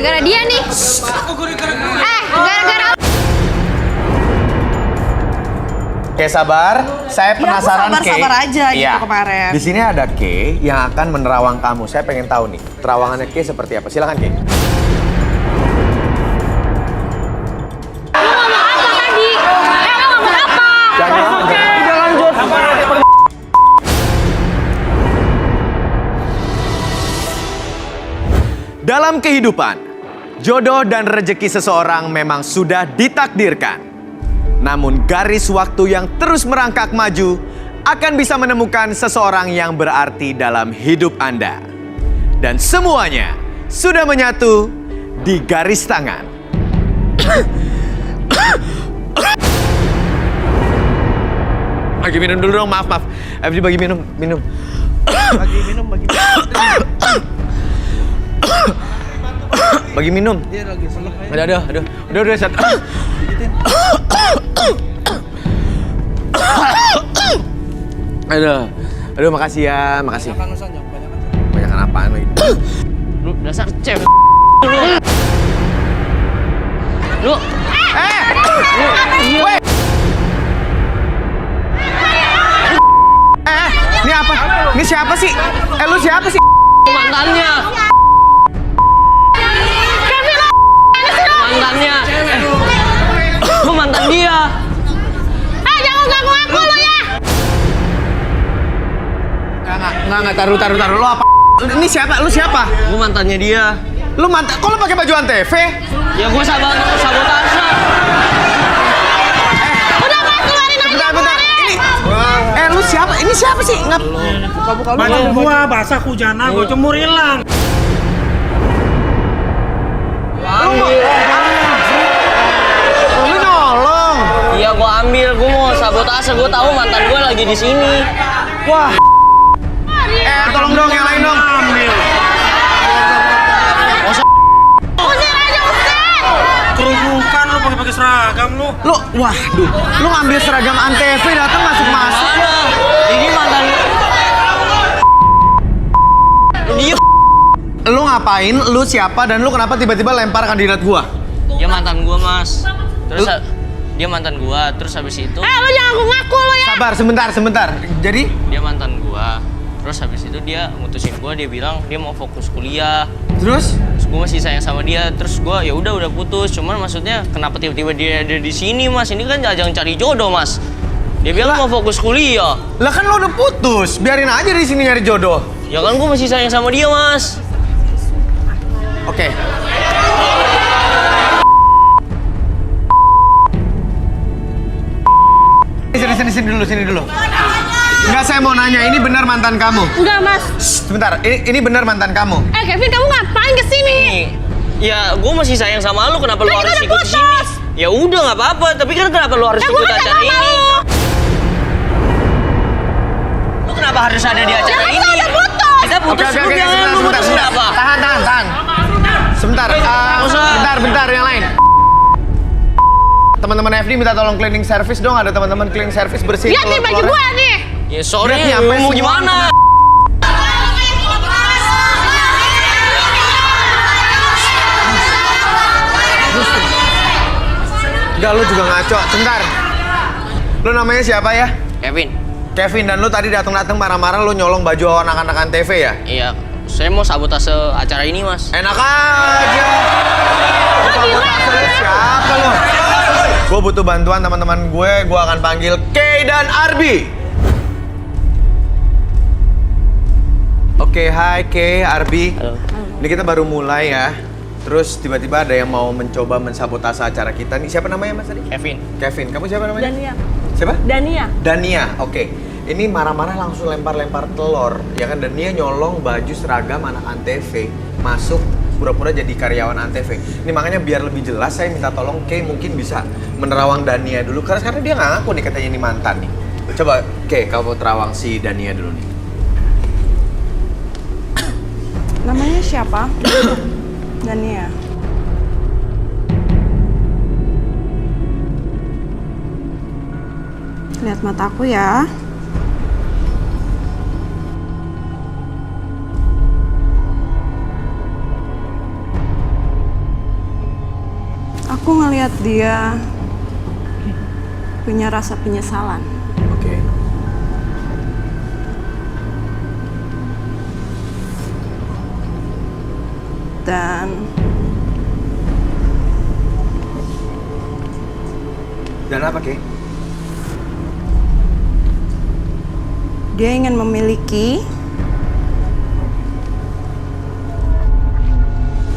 gara-gara dia nih. Gara-gara Oke, sabar. Saya penasaran, Kay. Sabar aja gitu kemarin. Di sini ada Kay yang akan menerawang kamu. Saya pengen tahu nih, terawangannya Kay seperti apa. Silakan, Kay. Dalam kehidupan, jodoh dan rezeki seseorang memang sudah ditakdirkan. Namun garis waktu yang terus merangkak maju akan bisa menemukan seseorang yang berarti dalam hidup Anda. Dan semuanya sudah menyatu di garis tangan. Bagi minum dulu dong, maaf. Every bagi minum. Bagi minum. Bagi minum. Dia lagi selek. Udah, Sat. Aduh, makasih ya, makasih. Banyakan apaan lagi? Lu dasar cewek. Lu. Woi. Ini apa? Ini siapa sih? Lu siapa sih? Mantannya. Mantannya. Lu mantan dia. jangan ganggu aku lo ya. Enggak, taruh. Lu apa? Ini siapa? Lu siapa? Gua mantannya dia. Lu mantan? Kok lu pakai baju Antv? Ya gua sabotase. Udah mas, keluarin aja. Bentar. Ini. Lu siapa? Ini siapa sih? Buka baju gua basah hujanan, gua jemur hilang. Lu nolong. Iya gua ambil, gua mau sabotase, gua tahu mantan gua lagi di sini. Wah. Tolong dong, yang lain dong. Usir aja, usir. Kerubukan lu pakai seragam lu. Lu ngambil seragam Antv datang masuk. Ini mantan. Dia. Lu ngapain? Lu siapa? Dan lu kenapa tiba-tiba lempar kandidat gua? Dia mantan gua, Mas. Terus dia mantan gua, terus habis itu Lu jangan ngaku lo ya. Sabar, sebentar. Jadi? dia mantan gua. Terus habis itu dia mutusin gua, dia bilang dia mau fokus kuliah. Terus? Terus gua masih sayang sama dia. Terus gua ya udah putus. Cuman maksudnya kenapa tiba-tiba dia ada di sini, Mas? Ini kan ajang cari jodoh, Mas. Dia bilang mau fokus kuliah. Lah kan lu udah putus. Biarin aja di sini nyari jodoh. Ya kan gua masih sayang sama dia, Mas. Oke. Sini dulu. Enggak, saya mau nanya, ini benar mantan kamu? Enggak mas. Sebentar, ini benar mantan kamu? Kevin, kamu ngapain kesini? Ya gua masih sayang sama lu, kenapa lu harus ikut putus. sini? Ya udah nggak apa-apa, tapi kan kenapa lu harus ikut acara ini? Lu kenapa harus ada di acara ini? Kita udah putus. Kita putus, lu bilang lu putus kenapa? Tahan. Sebentar, bentar, yang lain. Teman-teman FD minta tolong cleaning service dong, ada teman-teman cleaning service bersih. Lihat nih baju gua nih. Ya sorry, Lihat nih, apa mau semua gimana? Enggak, lu juga ngaco. Sebentar. Lu namanya siapa ya? Kevin, dan lu tadi datang marah-marah, lu nyolong baju anak-anak Antv ya? Iya, saya mau sabotase acara ini, Mas. Enak aja. Sabotase lu siapa lu? Gue butuh bantuan teman-teman gue akan panggil Kay dan Arbi. Oke, hai Kay, Arbi. Halo. Ini kita baru mulai ya. Terus tiba-tiba ada yang mau mencoba mensabotase acara kita. Nih siapa namanya Mas tadi? Kevin. Kamu siapa namanya? Dania. Siapa? Dania. Oke. Ini marah-marah langsung lempar-lempar telur. Ya kan, Dania nyolong baju seragam anak Antv. Masuk pura-pura jadi karyawan Antv. Ini makanya biar lebih jelas saya minta tolong Kay mungkin bisa menerawang Dania dulu. Karena dia nggak ngaku nih katanya ini mantan nih. Coba Kay, kamu terawang si Dania dulu nih. Namanya siapa? Dania. Lihat mataku ya. ngelihat dia punya rasa penyesalan. Oke. Dan apa, Kay? Dia ingin memiliki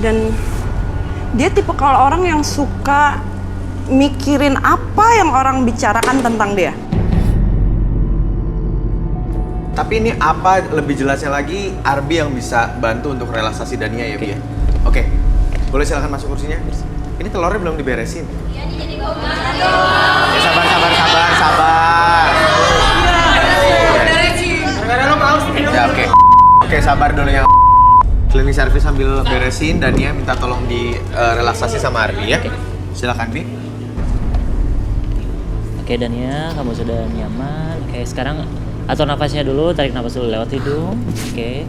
dan dia tipe kalau orang yang suka mikirin apa yang orang bicarakan tentang dia. Tapi ini apa lebih jelasnya lagi Arbi yang bisa bantu untuk relaksasi Dania ya, Bi ya? Oke. Boleh silakan masuk kursinya. Ini telurnya belum diberesin. Iya, jadi ya, sabar. Ya, oke. Oke, sabar dulu yang cleaning service sambil beresin. Dania minta tolong di relaksasi sama Arbi ya. Silakan, Bi. Oke Dania, kamu sudah nyaman. Oke, sekarang atur nafasnya dulu, tarik nafas dulu lewat hidung. Oke,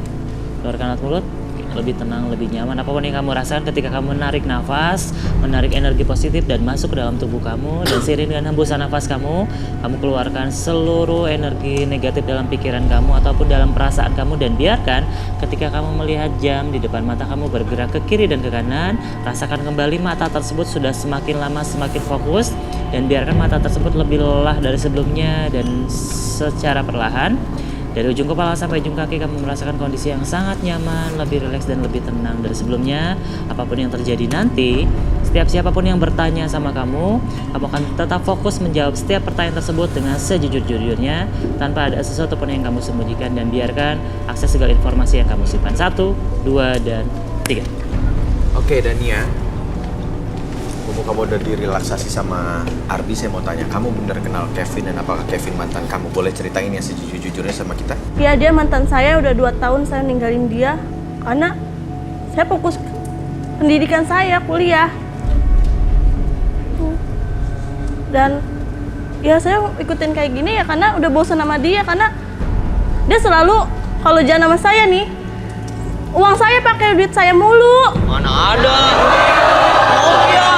keluarkan lewat mulut. Lebih tenang, lebih nyaman. Apapun yang kamu rasakan ketika kamu menarik nafas, menarik energi positif dan masuk ke dalam tubuh kamu, dan seiring dengan hembusan nafas kamu keluarkan seluruh energi negatif dalam pikiran kamu ataupun dalam perasaan kamu, dan biarkan ketika kamu melihat jam di depan mata kamu bergerak ke kiri dan ke kanan, rasakan kembali mata tersebut sudah semakin lama semakin fokus, dan biarkan mata tersebut lebih lelah dari sebelumnya, dan secara perlahan dari ujung kepala sampai ujung kaki kamu merasakan kondisi yang sangat nyaman, lebih rileks dan lebih tenang dari sebelumnya. Apapun yang terjadi nanti, setiap siapapun yang bertanya sama kamu akan tetap fokus menjawab setiap pertanyaan tersebut dengan sejujur-jujurnya, tanpa ada sesuatu pun yang kamu sembunyikan, dan biarkan akses segala informasi yang kamu simpan. 1, 2, dan 3. Oke, Dania. Kamu udah direlaksasi sama Arbi, saya mau tanya, kamu bener kenal Kevin dan apakah Kevin mantan kamu? Boleh ceritain ya sejujur-jujurnya sama kita? Ya, dia mantan saya, udah 2 tahun saya ninggalin dia karena saya fokus pendidikan saya, kuliah. Dan ya saya ikutin kayak gini ya karena udah bosan sama dia, karena dia selalu kalau jalan sama saya nih, uang saya pakai duit saya mulu. Mana ada? Oh ya.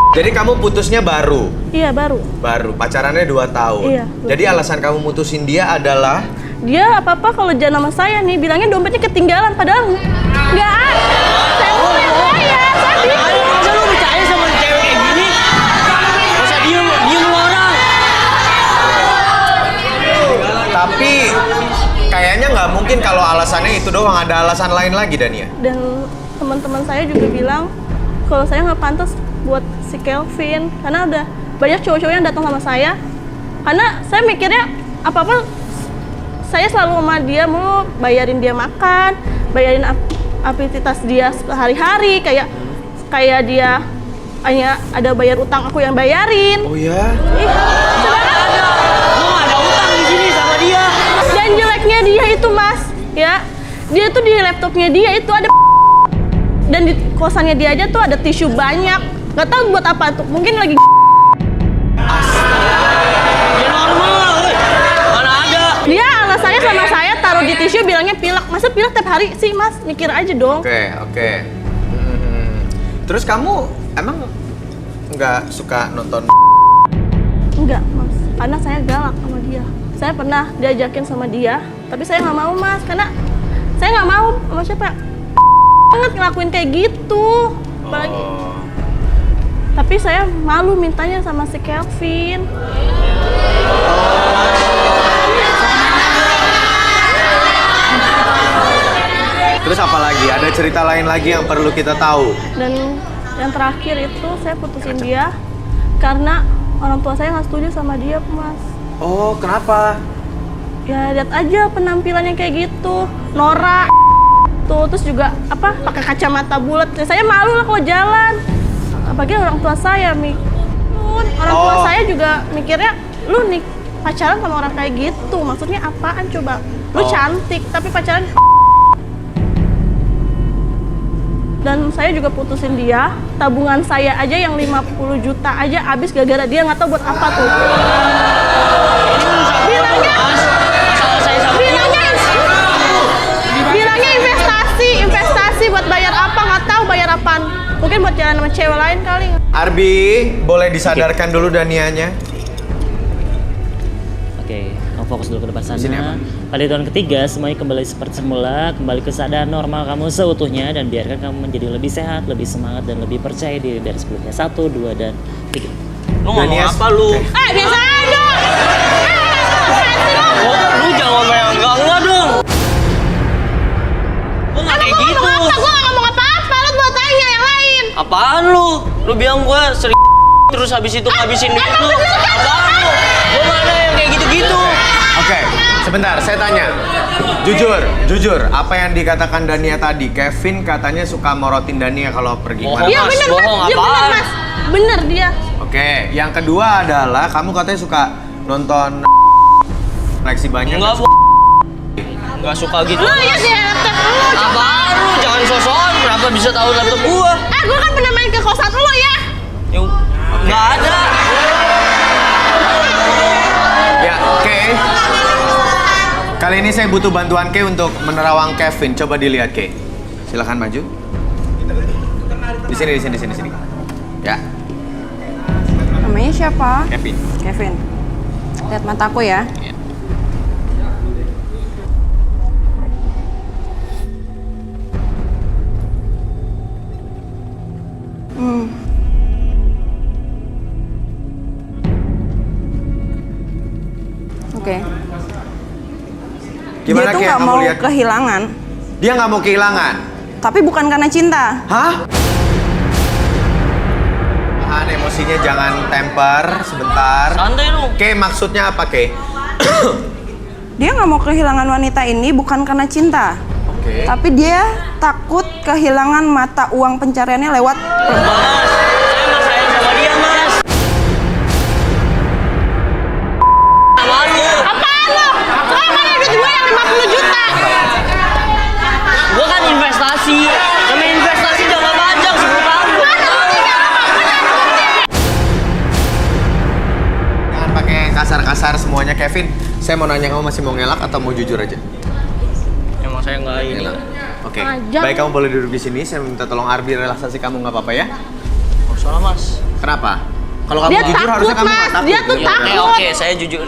Jadi kamu putusnya baru? Iya, baru. Baru, pacarannya 2 tahun? Iya. Jadi alasan kamu mutusin dia adalah? Dia apa-apa kalau jalan sama saya nih, bilangnya dompetnya ketinggalan, padahal nggak ada. Saya mau yang bayar, saya bingung. Masa lu percaya sama cewek kayak gini? Masa diem orang? Tapi kayaknya nggak mungkin kalau alasannya itu doang, ada alasan lain lagi, Dania? Dan teman-teman saya juga bilang kalau saya nggak pantas buat si Kelvin, karena udah banyak cowok-cowok yang datang sama saya. Karena saya mikirnya apa-apa saya selalu sama dia, mau bayarin dia makan, bayarin aktivitas dia sehari-hari, kayak dia hanya ada bayar utang aku yang bayarin. Oh ya? Ih, sebenarnya Gua nggak ada utang di sini sama dia. dan jeleknya dia itu, Mas, ya, dia tuh di laptopnya dia itu ada dan di kosannya dia aja tuh ada tisu banyak. Gak tahu buat apa tuh, mungkin lagi Ya normal, mana ada? dia alasannya sama saya taruh di tisu bilangnya pilek. Masa pilek tiap hari sih, Mas? Mikir aja dong. Oke. Terus kamu emang nggak suka nonton? Enggak, Mas, karena saya galak sama dia. Saya pernah diajakin sama dia, tapi saya nggak mau, Mas, karena saya nggak mau sama siapa banget ngelakuin kayak gitu. Apalagi tapi saya malu mintanya sama si Kelvin. Terus apa lagi? Ada cerita lain lagi yang perlu kita tahu? Dan yang terakhir itu saya putusin dia karena orang tua saya nggak setuju sama dia, Mas. Oh, kenapa? Ya lihat aja penampilannya kayak gitu, norak tuh, terus juga apa pakai kacamata bulat. Saya malu lah kalau jalan. Apalagi orang tua saya, orang tua saya juga mikirnya, lu nih pacaran sama orang kayak gitu, maksudnya apaan coba? Lu cantik tapi pacaran. Dan saya juga putusin dia, tabungan saya aja yang 50 juta aja habis gara-gara dia, nggak tahu buat apa tuh. Bilangnya investasi buat bayar jalan sama cewek lain kali. Arbi, boleh disadarkan dulu Danianya? Oke, kamu fokus dulu ke depan Di sini sana. apa? Pada tahun ketiga, semuanya kembali seperti semula, kembali ke keadaan normal kamu seutuhnya, dan biarkan kamu menjadi lebih sehat, lebih semangat, dan lebih percaya diri dari sebelumnya. 1, 2, dan 3. Lu ngomong Danias. apa lu? Biasa aja. Lu jangan ngomong yang enggak dong. Lu nggak kayak gitu. Gue gak ngomong apa-apa, lu mau tanya yang lain. Apaan lu? Lu bilang gua sering terus habis itu ngabisin duit lu. Apaan lu? Gua mana yang kayak gitu-gitu? Oke, sebentar, saya tanya. Jujur, apa yang dikatakan Dania tadi? Kevin katanya suka morotin Dania kalau pergi Bohong. mana. Iya Mas, bener mas, bohong dia bener apaan? mas. Bener dia. Oke, yang kedua adalah kamu katanya suka nonton koleksi banyak. Enggak, Enggak suka gitu. Lu lihat di laptop lu. Apaan lu? Jangan sosokan. Kenapa bisa tahu laptop gua? Gue kan pernah main ke kosan lu ya. Yuk, nggak ada. Ya, oke. Kali ini saya butuh bantuan Kay untuk menerawang Kevin. Coba dilihat Kay. Silahkan maju. Di sini. Ya, Namanya siapa? Kevin. Kevin. Lihat mataku ya. Oke. Gimana Dia tuh Kay? nggak Kamu mau lihat? kehilangan, Dia nggak mau kehilangan. tapi bukan karena cinta. Hah? Tahan emosinya, jangan temper sebentar. Santai lu. Kay, maksudnya apa Kay? Dia nggak mau kehilangan wanita ini bukan karena cinta, Oke. tapi dia takut kehilangan mata uang pencariannya lewat perempuan. Mas, saya mah sayang sama dia, Mas. Sama lu. Apaan lu? Lu mana duit gue yang 50 juta? Gua kan investasi. Namanya investasi jangka panjang 10 tahun. Jangan pakai kasar-kasar semuanya Kevin. Saya mau nanya, kamu masih mau ngelak atau mau jujur aja? Emang saya nggak ini. Ngelak. Oke. Ajang. Baik, kamu boleh duduk di sini. Saya minta tolong Arbi relaksasi kamu, nggak apa-apa ya? Nggak usah lah, Mas. Kenapa? Kalau kamu Dia jujur takut, harusnya kamu nggak Mas. takut. Dia tuh Ya, takut. Oke, saya jujur.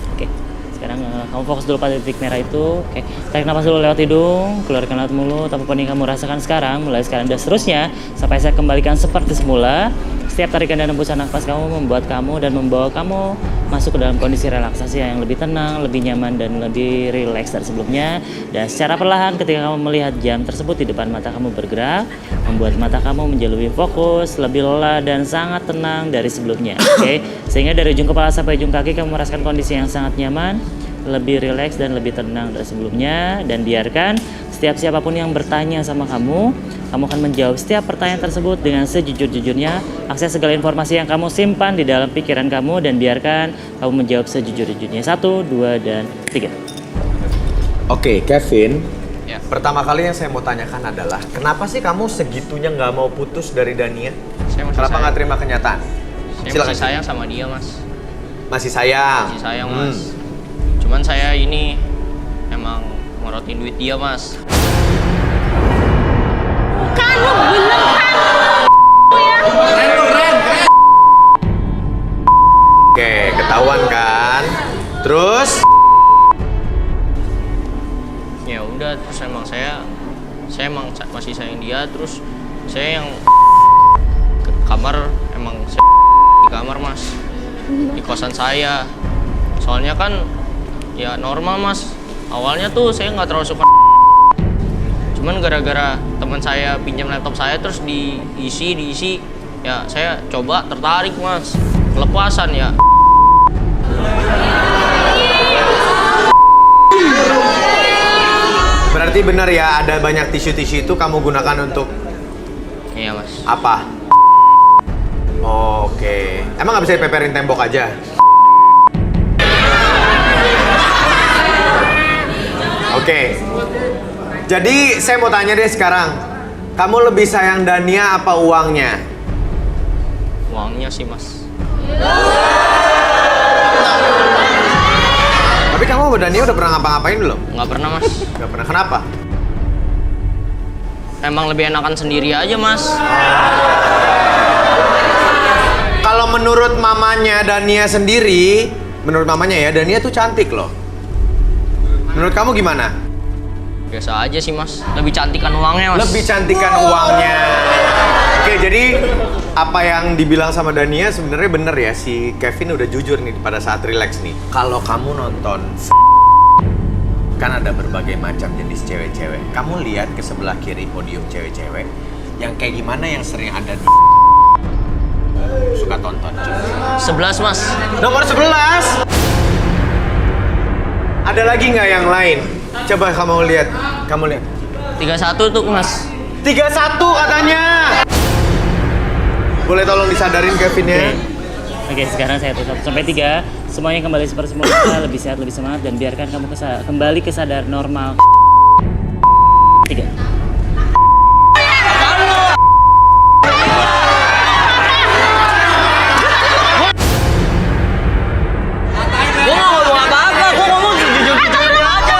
Oke, sekarang kamu fokus dulu pada titik merah itu. Oke, tarik nafas dulu lewat hidung, keluarkan lewat mulut. Apapun yang kamu rasakan sekarang, mulai sekarang dan seterusnya, sampai saya kembalikan seperti semula. Setiap tarikan dan hembusan nafas kamu membuat kamu dan membawa kamu masuk ke dalam kondisi relaksasi yang lebih tenang, lebih nyaman, dan lebih rileks dari sebelumnya. Dan secara perlahan ketika kamu melihat jam tersebut di depan mata kamu bergerak, membuat mata kamu menjadi lebih fokus, lebih lelah, dan sangat tenang dari sebelumnya. Oke, sehingga dari ujung kepala sampai ujung kaki kamu merasakan kondisi yang sangat nyaman, lebih rileks, dan lebih tenang dari sebelumnya. Dan biarkan setiap siapapun yang bertanya sama kamu akan menjawab setiap pertanyaan tersebut dengan sejujur-jujurnya. Akses segala informasi yang kamu simpan di dalam pikiran kamu, dan biarkan kamu menjawab sejujur-jujurnya. 1, 2, dan 3. Oke, Kevin. Ya. Pertama kali yang saya mau tanyakan adalah, kenapa sih kamu segitunya nggak mau putus dari Dania? Saya masih Kenapa sayang. nggak terima kenyataan? Saya Silakan. masih sayang sama dia, Mas. Masih sayang. Masih sayang, Mas. Cuman saya ini emang morotin duit dia, Mas. Kan lu bener kan? Oke, ketahuan kan? Terus? Ya udah, terus emang saya emang masih sayang dia, terus saya yang ke kamar, emang saya di kamar, Mas, di kosan saya. Soalnya kan ya normal, Mas, awalnya tuh saya nggak terlalu suka, cuman gara-gara teman saya pinjam laptop saya terus diisi ya saya coba tertarik, Mas, kelepasan ya. Berarti benar ya, ada banyak tisu-tisu itu kamu gunakan untuk Iya, Mas. apa? Oke. Emang nggak bisa dipeperin tembok aja? Oke. Jadi saya mau tanya deh sekarang, kamu lebih sayang Dania apa uangnya? Uangnya sih, Mas. Tapi kamu sama Dania udah pernah ngapa-ngapain belum? Nggak pernah, Mas. Gak pernah. Kenapa? emang lebih enakan sendiri aja, Mas. Kalau menurut mamanya Dania sendiri, menurut mamanya ya, Dania tuh cantik loh. Menurut kamu gimana? Biasa aja sih, Mas. Lebih cantikan uangnya, Mas. Lebih cantikan uangnya. Oke, jadi apa yang dibilang sama Dania sebenarnya bener ya, si Kevin udah jujur nih pada saat relax nih. Kalau kamu nonton kan ada berbagai macam jenis cewek-cewek. Kamu lihat ke sebelah kiri podium cewek-cewek yang kayak gimana yang sering ada di suka tonton. 11, Mas. Nomor 11. Ada lagi nggak yang lain? Coba kamu lihat. 31 tuh, Mas. 31 katanya. Boleh tolong disadarin Kevinnya? Oke, sekarang saya tutup sampai 3. Semuanya kembali seperti semula, lebih sehat, lebih semangat, dan biarkan kamu kembali ke sadar normal. 3. Gua nggak ngomong apa-apa, gua ngomong jujur-jujur aja.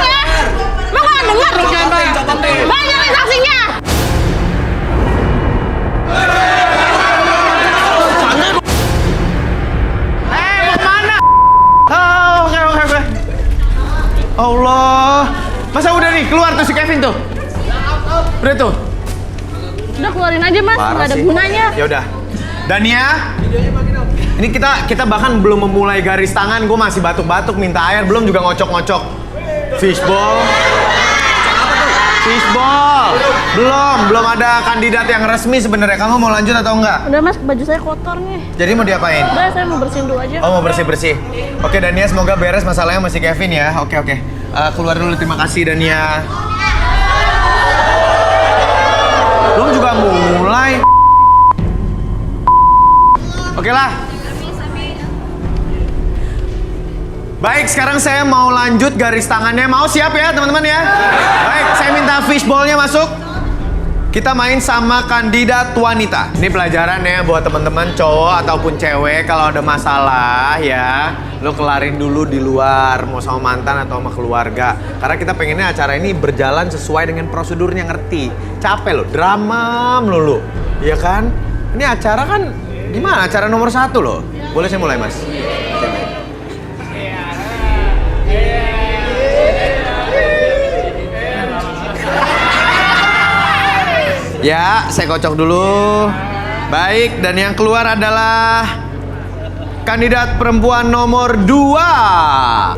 Lo nggak denger? Banyakin saksinya. Oke. Allah. Masa udah nih keluar tuh si Kevin tuh? Udah tuh. Udah keluarin aja, Mas. Nggak ada sih. gunanya. Ya udah. Dania. Ini kita bahkan belum memulai garis tangan, gue masih batuk-batuk minta air, belum juga ngocok-ngocok. Fishball. Belum ada kandidat yang resmi sebenarnya. Kamu mau lanjut atau enggak? Udah, Mas, baju saya kotor nih. Jadi mau diapain? Udah, saya mau bersihin dulu aja. Oh, mau bersih-bersih. Oke, Dania, semoga beres masalahnya masih Kevin ya. Oke. Keluar dulu, terima kasih Dania. Belum juga mulai. Oke lah. Baik, sekarang saya mau lanjut garis tangannya. Mau siap ya teman-teman ya? Baik, saya minta fishball-nya masuk. Kita main sama kandidat wanita. Ini pelajaran ya buat teman-teman cowok ataupun cewek. Kalau ada masalah ya, lo kelarin dulu di luar. Mau sama mantan atau sama keluarga. Karena kita pengennya acara ini berjalan sesuai dengan prosedurnya, ngerti. Capek lo, drama melulu. Iya kan? Ini acara kan gimana? Acara nomor 1 loh. Boleh saya mulai, Mas? Oke, baik. Ya, saya kocok dulu. Baik, dan yang keluar adalah kandidat perempuan nomor 2.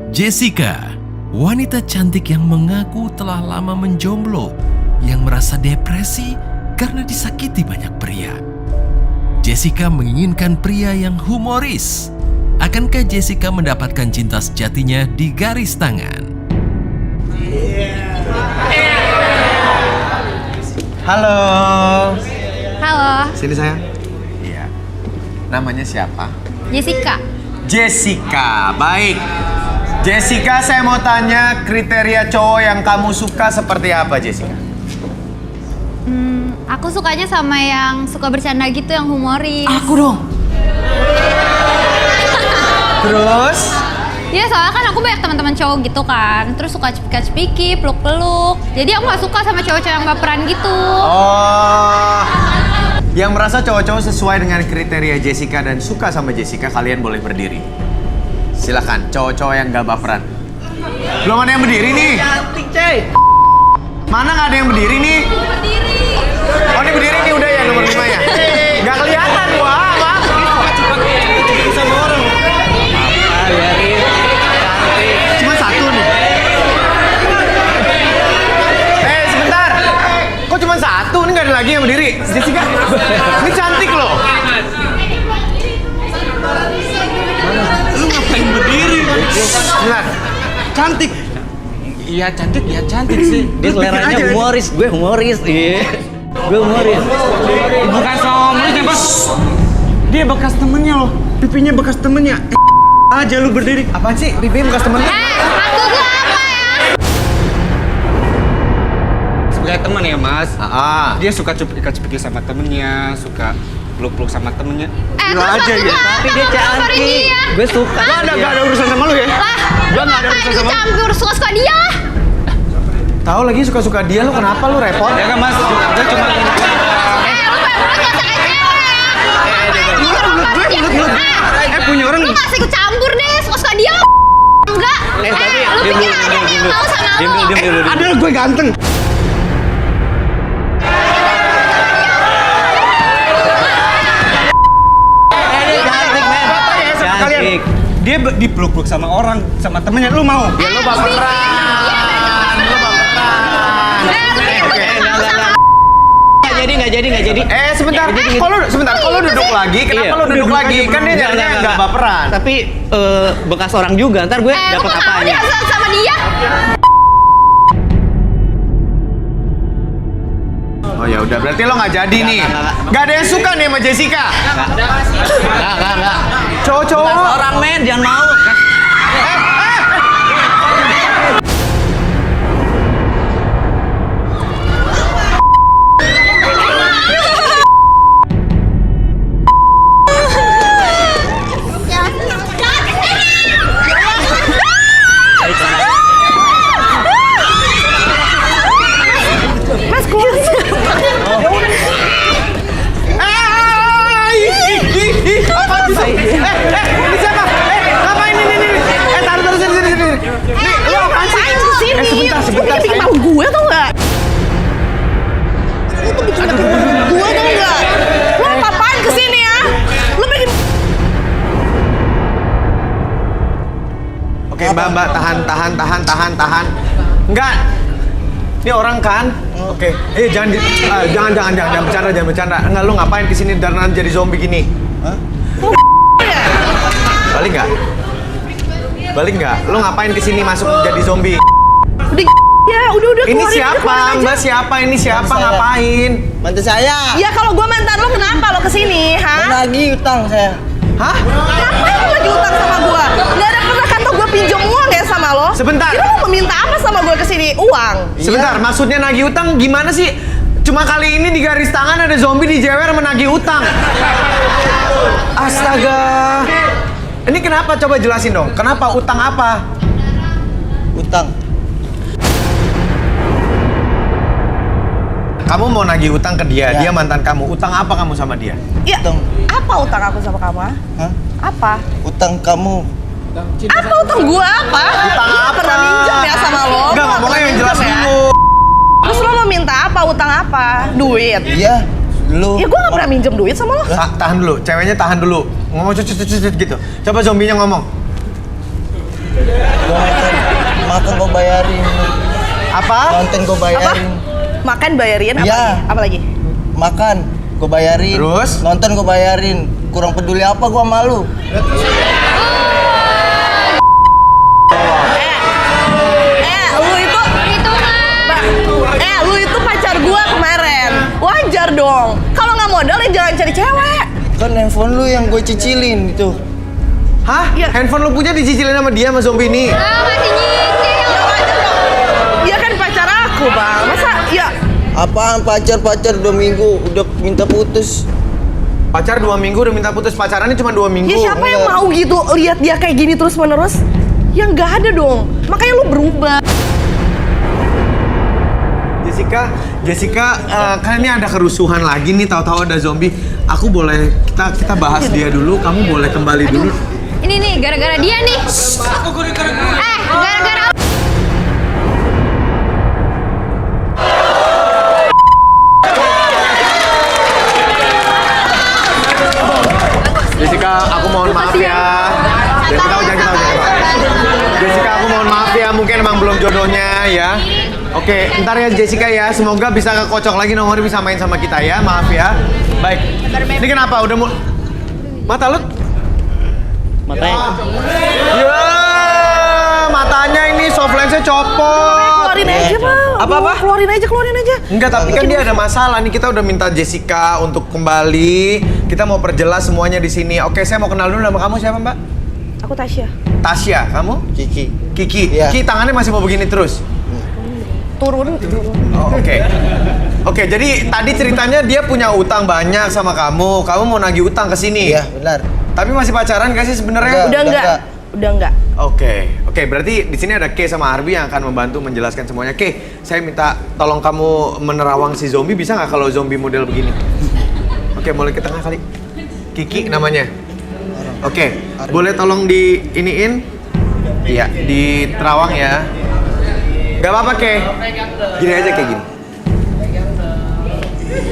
Jessica, wanita cantik yang mengaku telah lama menjomblo, yang merasa depresi karena disakiti banyak pria. Jessica menginginkan pria yang humoris. Akankah Jessica mendapatkan cinta sejatinya di garis tangan? Halo. Halo, Sini sayang. Iya. Namanya siapa? Jessica. Jessica. Baik. Jessica, saya mau tanya kriteria cowok yang kamu suka seperti apa, Jessica? Aku sukanya sama yang suka bercanda gitu, yang humoris. Aku dong. Terus? Ya soalnya kan aku banyak teman-teman cowok gitu kan, terus suka cepika-cepiki, peluk-peluk. Jadi aku gak suka sama cowok-cowok yang baperan gitu. Oh. Yang merasa cowok-cowok sesuai dengan kriteria Jessica dan suka sama Jessica, kalian boleh berdiri. Silakan, cowok-cowok yang gak baperan. Belum ada yang berdiri nih. Cantik, Cey. Mana gak ada yang berdiri nih? Oh, ini berdiri nih udah ya nomor 5 ya? Gak kelihatan gua, Bang. Sama orang. Cuma 1 nih. Sebentar. Kok cuma 1? Ini gak ada lagi yang berdiri. Jessica, ini cantik loh. Lu ngapain berdiri? Benar. Cantik. Iya cantik sih. Dia seleranya humoris, gue humoris. Iya. Gue humoris. Bukan humoris ya, Bos. Dia bekas temennya loh. Pipinya bekas temennya. Aja lu berdiri. Apaan sih? Pipi bekas temennya? Maksud lu apa ya? Sebagai teman ya, Mas. Dia Dia suka cepik-cepik sama temennya, suka peluk-peluk sama temennya. Terus aja maksud ya. lu apa? Tapi dia Gambarin cantik. dia. Gue suka. Gak ada urusan sama lu ya? Lah, Gua nggak ada urusan sama lu. Campur suka-suka dia. Tahu lagi suka-suka dia, lu kenapa lu repot? Ya kan Mas, dia cuma Lu punya orang. Lu masih ikut campur deh, suka-suka dia. Enggak. Lu pikir ada yang mau sama lu? Ada gue ganteng. Kalian dia dipeluk-peluk sama orang, sama temennya, lu mau? Ya lu baperan. Nggak jadi. Sebentar. Kalau duduk lagi, kenapa lu duduk lagi? Kan dia nyarinya nggak baperan. Tapi bekas orang juga, ntar gue dapat apanya? Sama dia. Oh ya udah, berarti lo nggak jadi nih. Nggak ada yang suka nih sama Jessica. Nggak. Cowok-cowok. Orang men, jangan mau. Ini siapa? Ngapain ini? Taruh sini. Nih, lo apaan sih? Sebentar. Bikin malu gue tau nggak? Lu tuh bikin malu gue tau nggak? Lu ngapain kesini ya? Lu bikin. Oke, Mbak, tahan. Enggak. Ini orang kan? Oke. Jangan bercanda. Enggak, lu ngapain kesini dan jadi zombie gini? Hah? Balik nggak? Lu ngapain kesini masuk jadi zombie? Udah Ini keluarin aja, siapa? keluarin aja. Mbak siapa? Ini siapa? Ngapain? Mantu saya. Ya kalau gue mantan lo kenapa lo kesini, ha? Lagi utang saya. Hah? Ngapain lo lagi utang sama gue? Gak ada pernah kata gue pinjam uang ya sama lo? Sebentar. Kira lo mau minta apa sama gue kesini? Uang? Sebentar, maksudnya nagih utang gimana sih? Cuma kali ini di garis tangan ada zombie dijewer menagih utang. Astaga. Ini kenapa? Coba jelasin dong. Kenapa? Utang apa? Utang. Kamu mau nagih utang ke dia, Ya. dia mantan kamu. Utang apa kamu sama dia? Ya, Utang. apa utang aku sama kamu? Ha? Hah? Apa? Utang kamu. Apa utang gua apa? Utang Gua apa? pernah minjem ya sama lo? Enggak, Gua ngomongnya pernah yang jelas minjem ya. dulu. Terus lo mau minta apa? Utang apa? Duit? Iya. Dulu. Ya gua gak pernah minjem duit sama lo. Tahan dulu, ceweknya tahan dulu. Ngomong cucut gitu. Coba zombinya ngomong. Gua makan gua bayarin. Apa? Nonton gua Apa? bayarin. Makan bayarin apa Iya. lagi? Apa lagi? Makan gua bayarin. Terus? Nonton gua bayarin. Kurang peduli apa gua malu. Lu itu lu itu pacar gua kemarin. Wajar dong. Kalau nggak modal ya jangan cari cewek. Kan handphone lu yang gue cicilin itu. Hah? Iya. Handphone lu punya dicicilin sama dia sama zombie ini? Masih nyicil. Ya wajar dong. Dia kan pacar aku, Bang. Masa ya Apaan pacar 2 minggu udah minta putus. Pacar 2 minggu udah minta putus, pacarannya cuma 2 minggu. ya siapa yang enggak. mau gitu lihat dia kayak gini terus-menerus? Ya nggak ada dong. Makanya lu berubah. Jessica, kan ini ada kerusuhan lagi nih, tahu-tahu ada zombie. Aku boleh kita bahas dia dulu. Kamu boleh kembali dulu. Ini nih gara-gara dia nih. Gara-gara Jessica, aku mohon maaf ya. Jangan ketawa. Jessica, aku mohon maaf ya. Mungkin emang belum jodohnya ya. Oke, ntar ya Jessica ya. Semoga bisa kekocok lagi nomornya bisa main sama kita ya. Maaf ya. Baik. Ini kenapa? Udah mau mata lu? Matanya Ya, matanya ini soft lens-nya copot. Keluarin aja, Bang. Apa-apa? Keluarin aja. Enggak, tapi kan dia ada masalah nih. Kita udah minta Jessica untuk kembali. Kita mau perjelas semuanya di sini. Oke, saya mau kenal dulu, nama kamu siapa, Mbak? Aku Tasya. Tasya, kamu? Kiki. Kiki. Iya. Kiki tangannya masih mau begini terus. Turun. Oh, Oke, jadi tadi ceritanya dia punya utang banyak sama kamu. Kamu mau nagih utang ke sini. Iya, benar. Tapi masih pacaran gak sih sebenarnya? Udah enggak. udah enggak. Oke, berarti di sini ada K sama Arbi yang akan membantu menjelaskan semuanya. K, saya minta tolong kamu menerawang si zombie, bisa nggak kalau zombie model begini? Oke, boleh ke tengah kali. Kiki namanya. Oke, boleh tolong di iniin? Iya, di terawang ya. Gak apa-apa, K. Gini aja kayak gini.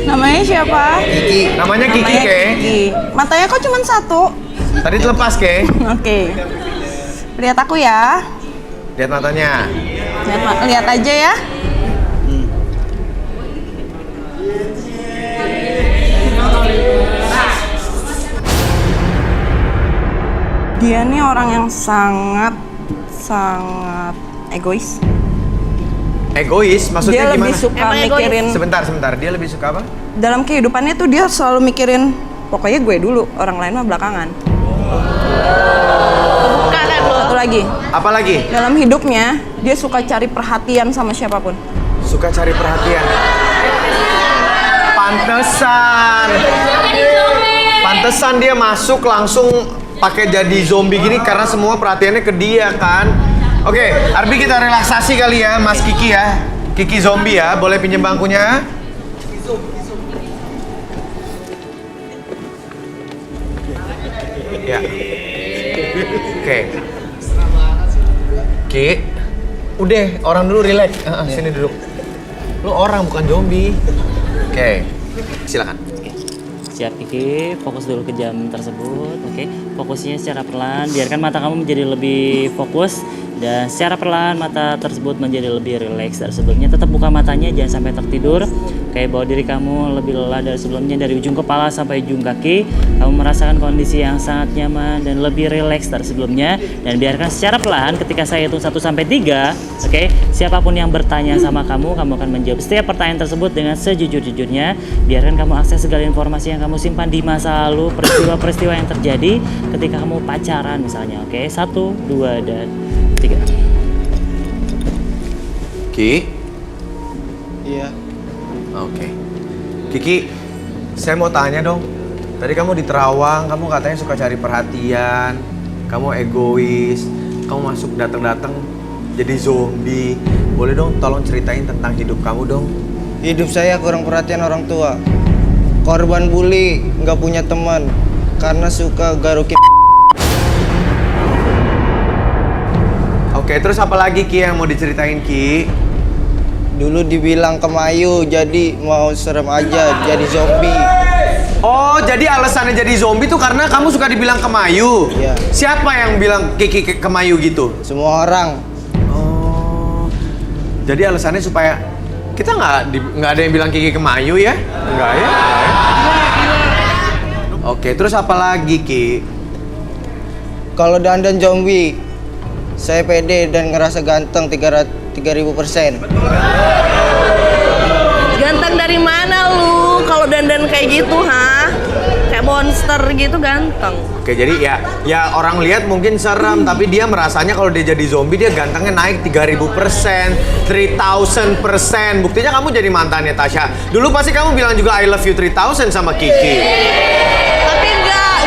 Namanya siapa? Kiki. Namanya Kiki, K. Kiki. Matanya kok cuma satu? Tadi terlepas, K. Oke. Lihat aku ya. Lihat matanya. Lihat aja ya. Dia nih orang yang sangat egois. Egois? Dia Maksudnya gimana? lebih suka Emang egois? mikirin Sebentar. Dia lebih suka apa? dalam kehidupannya tuh dia selalu mikirin pokoknya gue dulu, orang lain mah belakangan. Bukan ya, Satu lagi, Apa lagi? dalam hidupnya dia suka cari perhatian sama siapapun. Suka cari perhatian. Pantesan dia masuk langsung pakai jadi zombie gini karena semua perhatiannya ke dia kan. Oke, Arbi kita relaksasi kali ya, Mas Kiki ya. Kiki zombie ya, boleh pinjem bangkunya? Ya. Oke. Ki, udah orang dulu relax. Sini duduk. Lu orang bukan zombie. Oke, silakan. Siap Kiki, fokus dulu ke jam tersebut, oke. Fokusnya secara perlahan, biarkan mata kamu menjadi lebih fokus. Dan secara perlahan mata tersebut menjadi lebih rileks dari sebelumnya. Tetap buka matanya, jangan sampai tertidur. Kayak bawa diri kamu lebih lelah dari sebelumnya, dari ujung kepala sampai ujung kaki. Kamu merasakan kondisi yang sangat nyaman dan lebih rileks dari sebelumnya. Dan biarkan secara perlahan ketika saya hitung 1 sampai 3, oke. Siapapun yang bertanya sama kamu akan menjawab setiap pertanyaan tersebut dengan sejujur-jujurnya. Biarkan kamu akses segala informasi yang kamu simpan di masa lalu, peristiwa-peristiwa yang terjadi ketika kamu pacaran misalnya, oke. 1, 2, dan 3. Ki? Iya. Oke. Kiki, saya mau tanya dong. Tadi kamu di Terawang, kamu katanya suka cari perhatian, kamu egois, kamu masuk datang-datang jadi zombie. Boleh dong tolong ceritain tentang hidup kamu dong? Hidup saya kurang perhatian orang tua. Korban bully, nggak punya teman karena suka garukin. Oke, terus apa lagi Ki yang mau diceritain Ki? Dulu dibilang kemayu, jadi mau serem aja jadi zombie. Oh, jadi alasannya jadi zombie tuh karena kamu suka dibilang kemayu? Iya. Siapa yang bilang Kiki kemayu gitu? Semua orang. Oh, jadi alasannya supaya kita nggak ada yang bilang Kiki kemayu ya? Enggak ya? Oke, terus apa lagi Ki? Kalau dandan zombie, saya pede dan ngerasa ganteng 3000%. Ganteng dari mana lu? Kalau dandan kayak gitu, ha? Kayak monster gitu ganteng. Oke, jadi ya orang lihat mungkin serem, tapi dia merasanya kalau dia jadi zombie dia gantengnya naik 3000%, 3000%. Buktinya kamu jadi mantannya Tasya. Dulu pasti kamu bilang juga I love you 3000 sama Kiki. Tapi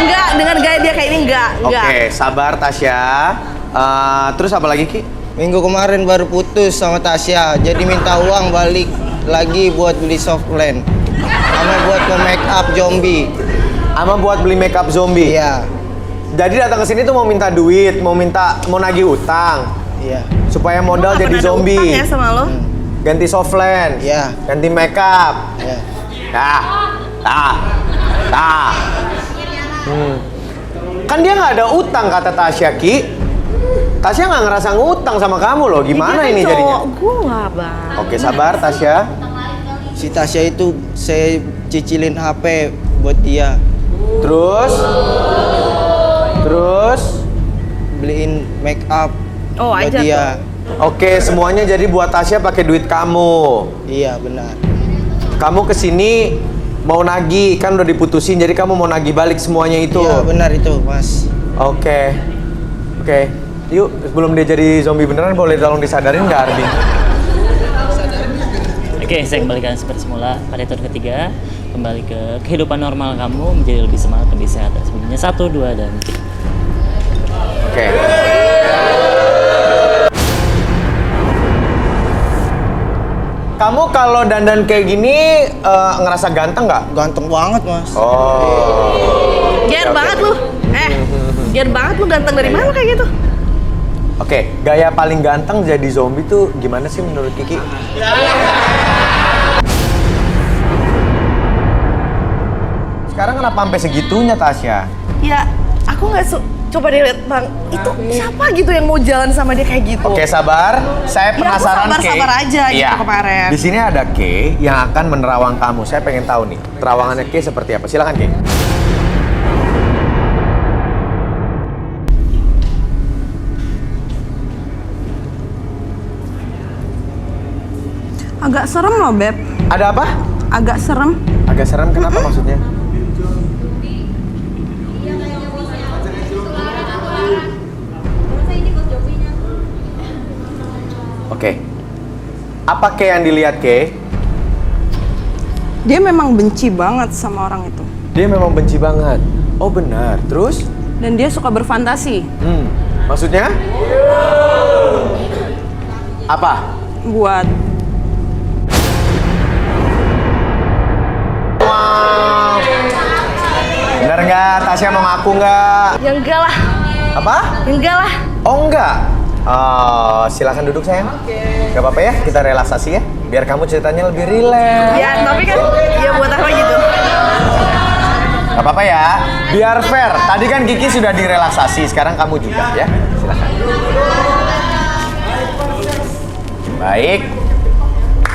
enggak dengan gaya dia kayak ini enggak. Oke, sabar Tasya. Terus apa lagi Ki? Minggu kemarin baru putus sama Tasya, jadi minta uang balik lagi buat beli softland. Sama buat make up zombie. Sama buat beli makeup zombie. Iya. Jadi datang ke sini tuh mau minta duit, mau nagih utang. Iya. Supaya modal jadi zombie. Utang ya sama lo? Ganti softland. Iya. Ganti makeup. Iya. Kan dia nggak ada utang kata Tasya Ki. Tasya nggak ngerasa ngutang sama kamu loh. Gimana ini jadinya? Gua, Bang. Oke, sabar Tasya. Si Tasya itu saya cicilin HP buat dia. Terus Beliin make up Oh, buat aja dia. oke, semuanya jadi buat Tasya pakai duit kamu. Iya, benar. Kamu kesini mau nagih, kan udah diputusin, jadi kamu mau nagih balik semuanya itu. Iya, benar itu, Mas. Oke. Yuk, sebelum dia jadi zombie beneran, boleh tolong disadarin nggak Arbi? Oke, saya kembalikan seperti semula pada episode ketiga. Kembali ke kehidupan normal kamu, menjadi lebih semangat, lebih sehat. Sebelumnya 1, 2, dan 3. Oke. kamu kalau dandan kayak gini ngerasa ganteng nggak? Ganteng banget, Mas. Oh. Ger Oke, banget oke. lu. Ger banget lu, ganteng dari mana kayak gitu? Oke, gaya paling ganteng jadi zombie tuh gimana sih menurut Kiki? Sekarang kenapa sampai segitunya, Tasya? Ya, aku nggak coba deh lihat Bang, itu siapa gitu yang mau jalan sama dia kayak gitu? Oke, sabar. Saya Ya, aku penasaran, sabar-sabar Kay. aja gitu kemarin. Di sini ada Kay yang akan menerawang kamu. Saya pengen tahu nih, terawangannya Kay seperti apa. Silakan, Kay. Agak serem loh, Beb. Ada apa? Agak serem. Agak serem, kenapa maksudnya? Oke. Apa Kay yang dilihat, Kay? Dia memang benci banget sama orang itu. Dia memang benci banget. Oh benar. Terus? Dan dia suka berfantasi. Maksudnya? Apa? Buat Wow. Benar nggak? Tasya mau ngaku nggak? Ya enggak lah. Apa? Enggak lah. Oh enggak? Oh, silakan duduk sayang. Gak apa-apa ya, kita relaksasi ya. Biar kamu ceritanya lebih rileks. Ya, tapi kan ya buat apa gitu? Gak apa-apa ya, biar fair. Tadi kan Kiki sudah direlaksasi, sekarang kamu juga ya. Silakan. Baik.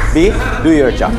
B, do your job.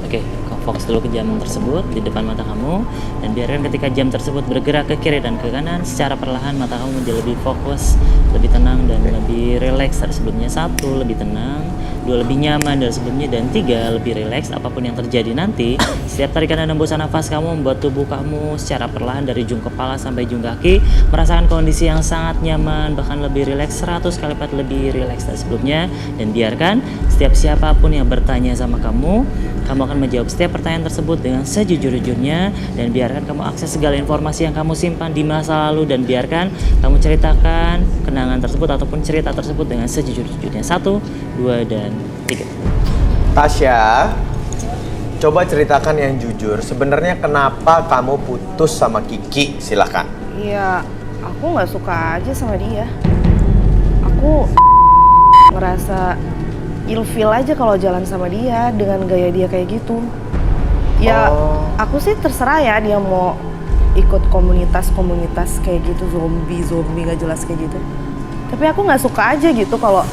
Oke, kau fokus dulu ke jam tersebut di depan mata kamu dan biarkan ketika jam tersebut bergerak ke kiri dan ke kanan secara perlahan mata kamu menjadi lebih fokus, lebih tenang dan lebih rileks dari sebelumnya. 1, lebih tenang, 2, lebih nyaman dari sebelumnya, dan 3, lebih rileks apapun yang terjadi nanti. Setiap tarikan dan hembusan nafas kamu membuat tubuh kamu secara perlahan dari ujung kepala sampai ujung kaki merasakan kondisi yang sangat nyaman, bahkan lebih rileks 100 kali lipat lebih rileks dari sebelumnya. Dan biarkan setiap siapapun yang bertanya sama kamu akan menjawab setiap pertanyaan tersebut dengan sejujur-jujurnya, dan biarkan kamu akses segala informasi yang kamu simpan di masa lalu, dan biarkan kamu ceritakan kenangan tersebut ataupun cerita tersebut dengan sejujur-jujurnya. 1, 2, dan 3. Tasya, coba ceritakan yang jujur. Sebenarnya kenapa kamu putus sama Kiki? Silakan. Iya, aku nggak suka aja sama dia. Aku ngerasa ilfeel aja kalau jalan sama dia dengan gaya dia kayak gitu. Ya, aku sih terserah ya dia mau ikut komunitas kayak gitu, zombie nggak jelas kayak gitu. Tapi aku nggak suka aja gitu kalau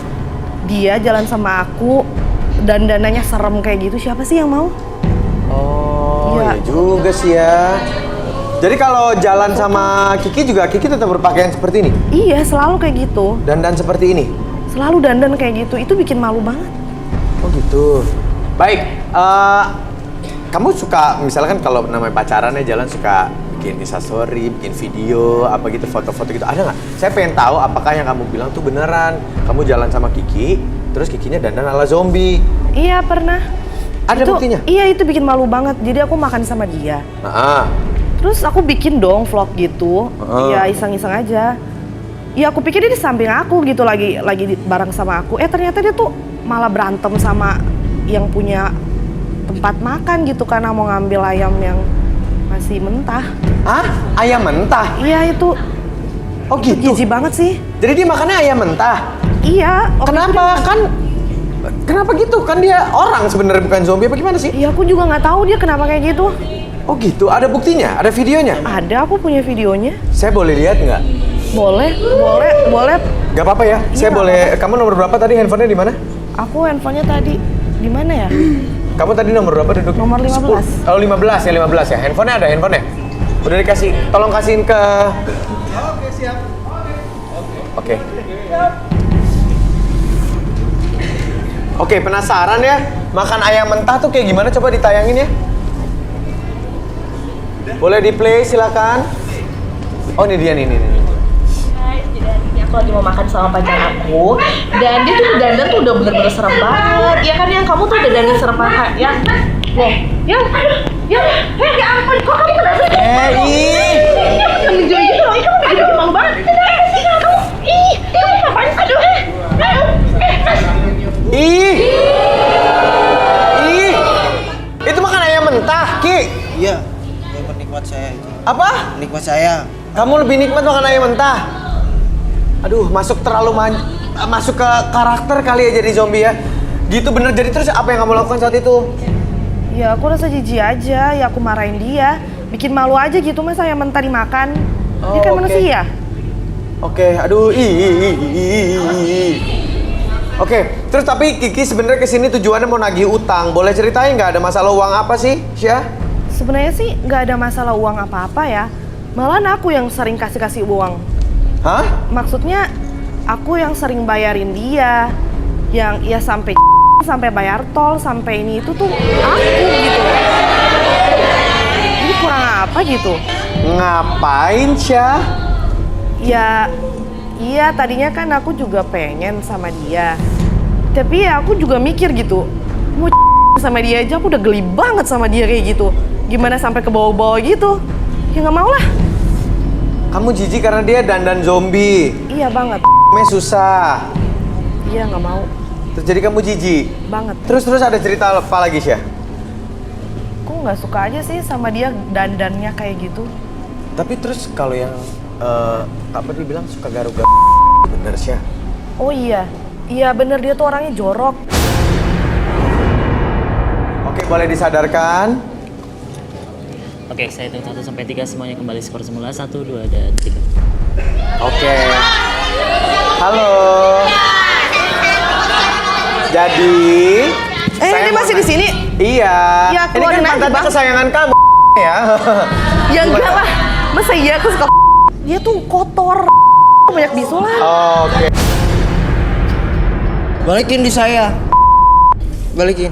dia jalan sama aku dan dananya serem kayak gitu. Siapa sih yang mau? Oh, Iya. ya juga sih ya. Jadi kalau jalan sama Kiki juga Kiki tetap berpakaian seperti ini? Iya, selalu kayak gitu. Dandan seperti ini? Selalu dandan kayak gitu. Itu bikin malu banget. Oh gitu. Baik, kamu suka misalkan kalau namanya pacaran ya jalan suka bikin instastory, bikin video, apa gitu, foto-foto gitu, ada nggak? Saya pengen tahu apakah yang kamu bilang tuh beneran. Kamu jalan sama Kiki, terus Kikinya dandan ala zombie. Iya, pernah. Ada Itu- buktinya? Iya, itu bikin malu banget. Jadi aku makan sama dia. Terus aku bikin dong vlog gitu. Iya, iseng-iseng aja. Ya aku pikir dia di samping aku gitu lagi bareng sama aku. Ternyata dia tuh malah berantem sama yang punya tempat makan gitu karena mau ngambil ayam yang masih mentah. Hah? Ayam mentah? Iya, itu. Oh itu gitu? jijik banget sih. Jadi dia makannya ayam mentah? Iya. Kenapa? Kenapa gitu? Kan dia orang sebenarnya bukan zombie apa gimana sih? Iya, aku juga nggak tahu dia kenapa kayak gitu. Oh gitu? Ada buktinya? Ada videonya? Ada, aku punya videonya. Saya boleh lihat nggak? Boleh. Gak apa-apa ya? Saya Iya, boleh. Kamu nomor berapa tadi? Handphonenya di mana? Aku handphonenya tadi di mana ya? Kamu tadi nomor berapa duduk? Nomor 15. Oh 15 ya. Handphonenya ada handphonenya? Udah dikasih. Tolong kasihin ke. Oke siap. Oke. Oke, penasaran ya? Makan ayam mentah tuh kayak gimana? Coba ditayangin ya. Boleh di play silakan. Oh ini dia nih. Aku lagi mau makan sama pacar aku dan dia tuh dandan tuh udah bener-bener serem banget. Ya kan yang kamu tuh udah dandan serem banget ya. Nih, ya ampun, kok kamu kenapa sih? Kamu menjauh gitu loh, kamu bikin malu banget. Kamu, kamu ngapain? Aduh, saya. Apa? Nikmat saya. Kamu lebih nikmat makan ayam mentah? Aduh, masuk masuk ke karakter kali ya jadi zombie ya. Gitu bener. Jadi terus apa yang kamu lakukan saat itu? Ya aku rasa jijik aja, ya aku marahin dia. Bikin malu aja gitu masa ayam mentah dimakan. Dia kan oke. manusia. Oke, aduh, Oke, terus tapi Kiki sebenarnya kesini tujuannya mau nagih utang. Boleh ceritain nggak ada masalah uang apa sih, Syah? Sebenarnya sih nggak ada masalah uang apa-apa ya. Malahan aku yang sering kasih uang. Hah? Maksudnya aku yang sering bayarin dia. Yang ya sampai bayar tol, sampai ini itu tuh aku gitu. Ini kurang apa gitu? Ngapain, Syah? Ya, iya tadinya kan aku juga pengen sama dia. Tapi ya aku juga mikir gitu, mau sama dia aja aku udah geli banget sama dia kayak gitu. Gimana sampai ke bawah-bawah gitu? Ya nggak mau lah. Kamu jijik karena dia dandan zombie. Iya banget. Susah. Iya nggak mau. Terus jadi kamu jijik? Banget. Terus ada cerita apa lagi, Syah? Aku nggak suka aja sih sama dia dandannya kayak gitu. Tapi terus kalau yang apa dibilang suka garuk-garuk, bener Syah? Oh iya, iya bener dia tuh orangnya jorok. Oke, boleh disadarkan? Oke, saya hitung 1 sampai 3 semuanya kembali skor semula. 1, 2, dan 3. Oke. Halo. Jadi, Ini masih di sini? Iya. Ya, ini kan keluarin aja, mantan Bang. kesayangan kamu ya. Ya enggak lah. Masa iya aku suka dia tuh kotor. Banyak bisulan. Oke. Balikin di saya. Balikin.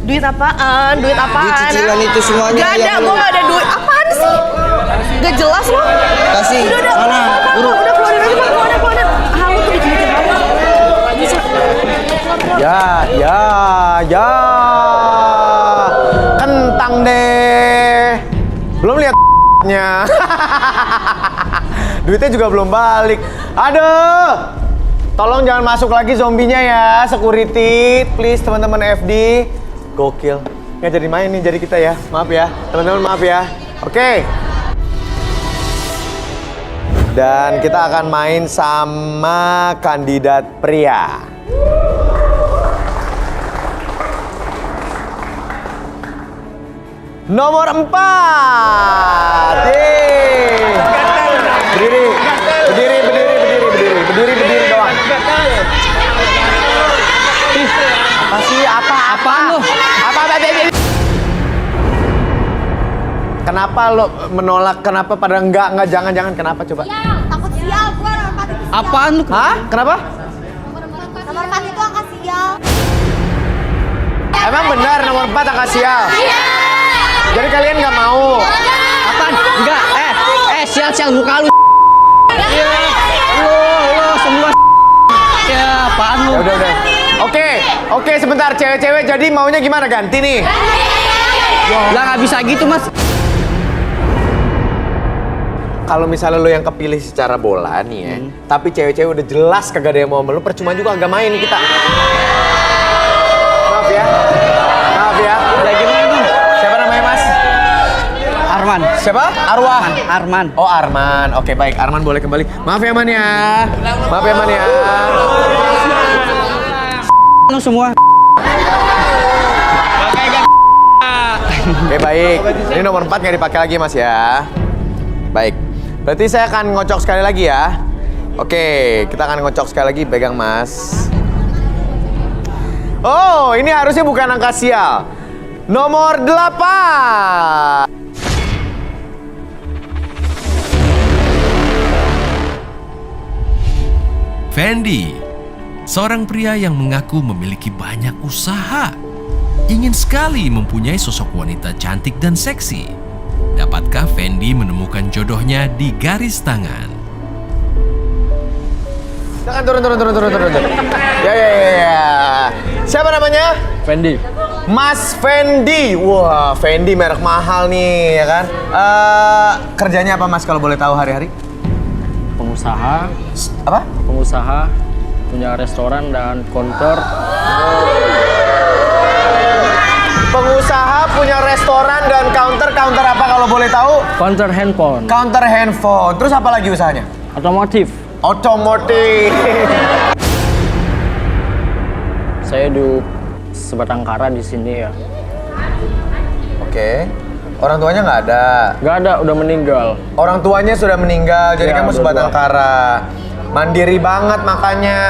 Duit apaan? Duit apaan? Duit cicilan itu semuanya Gak ada, yang gue gak ada duit. Apaan sih? Gak jelas loh. Kasih. Udah, Mana? Urut. udah keluarin aja Bang, keluarin. Lu tuh bikin-bikin banget. Ya. Kentang deh. Belum lihat-nya. Duitnya juga belum balik. Aduh. Tolong jangan masuk lagi zombinya ya, security. Please teman-teman FD. Gokil. Nggak jadi main nih jadi kita ya. Maaf ya. Teman-teman maaf ya. Oke. Dan kita akan main sama kandidat pria. Nomor 4. Berdiri doang. Apa sih? Apaan lu? Apa? Kenapa lo menolak? Kenapa pada enggak? Jangan. Kenapa coba? Takut sial, gua nomor 4 itu. Apaan lu? Hah? Kenapa? Nomor 4 itu angka sial. Emang benar nomor 4 angka sial? Iya. Jadi kalian nggak mau? Apaan? Enggak. Sial muka lu. Iya. Lu semua. Ya, apaan lu? Ya udah. Oke, sebentar cewek-cewek. Jadi maunya gimana? Ganti nih. Lah nggak bisa gitu, Mas. Kalau misalnya lo yang kepilih secara bola nih ya, tapi cewek-cewek udah jelas kagak ada yang mau sama lo, percuma juga agak main nih kita. Maaf ya. Udah gimana, Bang? Siapa namanya Mas? Arman. Siapa? Arwah. Arman. Oh Arman. Oke baik, Arman boleh kembali. Maaf ya Man ya. Lu semua. Oke baik. Ini nomor 4 nggak dipakai lagi Mas ya. Baik. Berarti saya akan ngocok sekali lagi ya. Oke, kita akan ngocok sekali lagi. Pegang Mas. Oh, ini harusnya bukan angka sial. Nomor 8. Fendi, seorang pria yang mengaku memiliki banyak usaha. Ingin sekali mempunyai sosok wanita cantik dan seksi. Dapatkah Fendi menemukan jodohnya di garis tangan? Silakan turun. Ya. Siapa namanya? Fendi. Mas Fendi. Wah, Fendi merek mahal nih, ya kan? Kerjanya apa Mas kalau boleh tahu hari-hari? Pengusaha. Apa? Pengusaha punya restoran dan konter. Pengusaha punya restoran dan counter apa kalau boleh tahu? Counter handphone. Counter handphone. Terus apa lagi usahanya? Otomotif. Otomotif. Saya hidup sebatang kara di sini ya. Oke. Orang tuanya nggak ada? Nggak ada, udah meninggal. Orang tuanya sudah meninggal, jadi Ya, kamu sebatang kara. Mandiri banget makanya.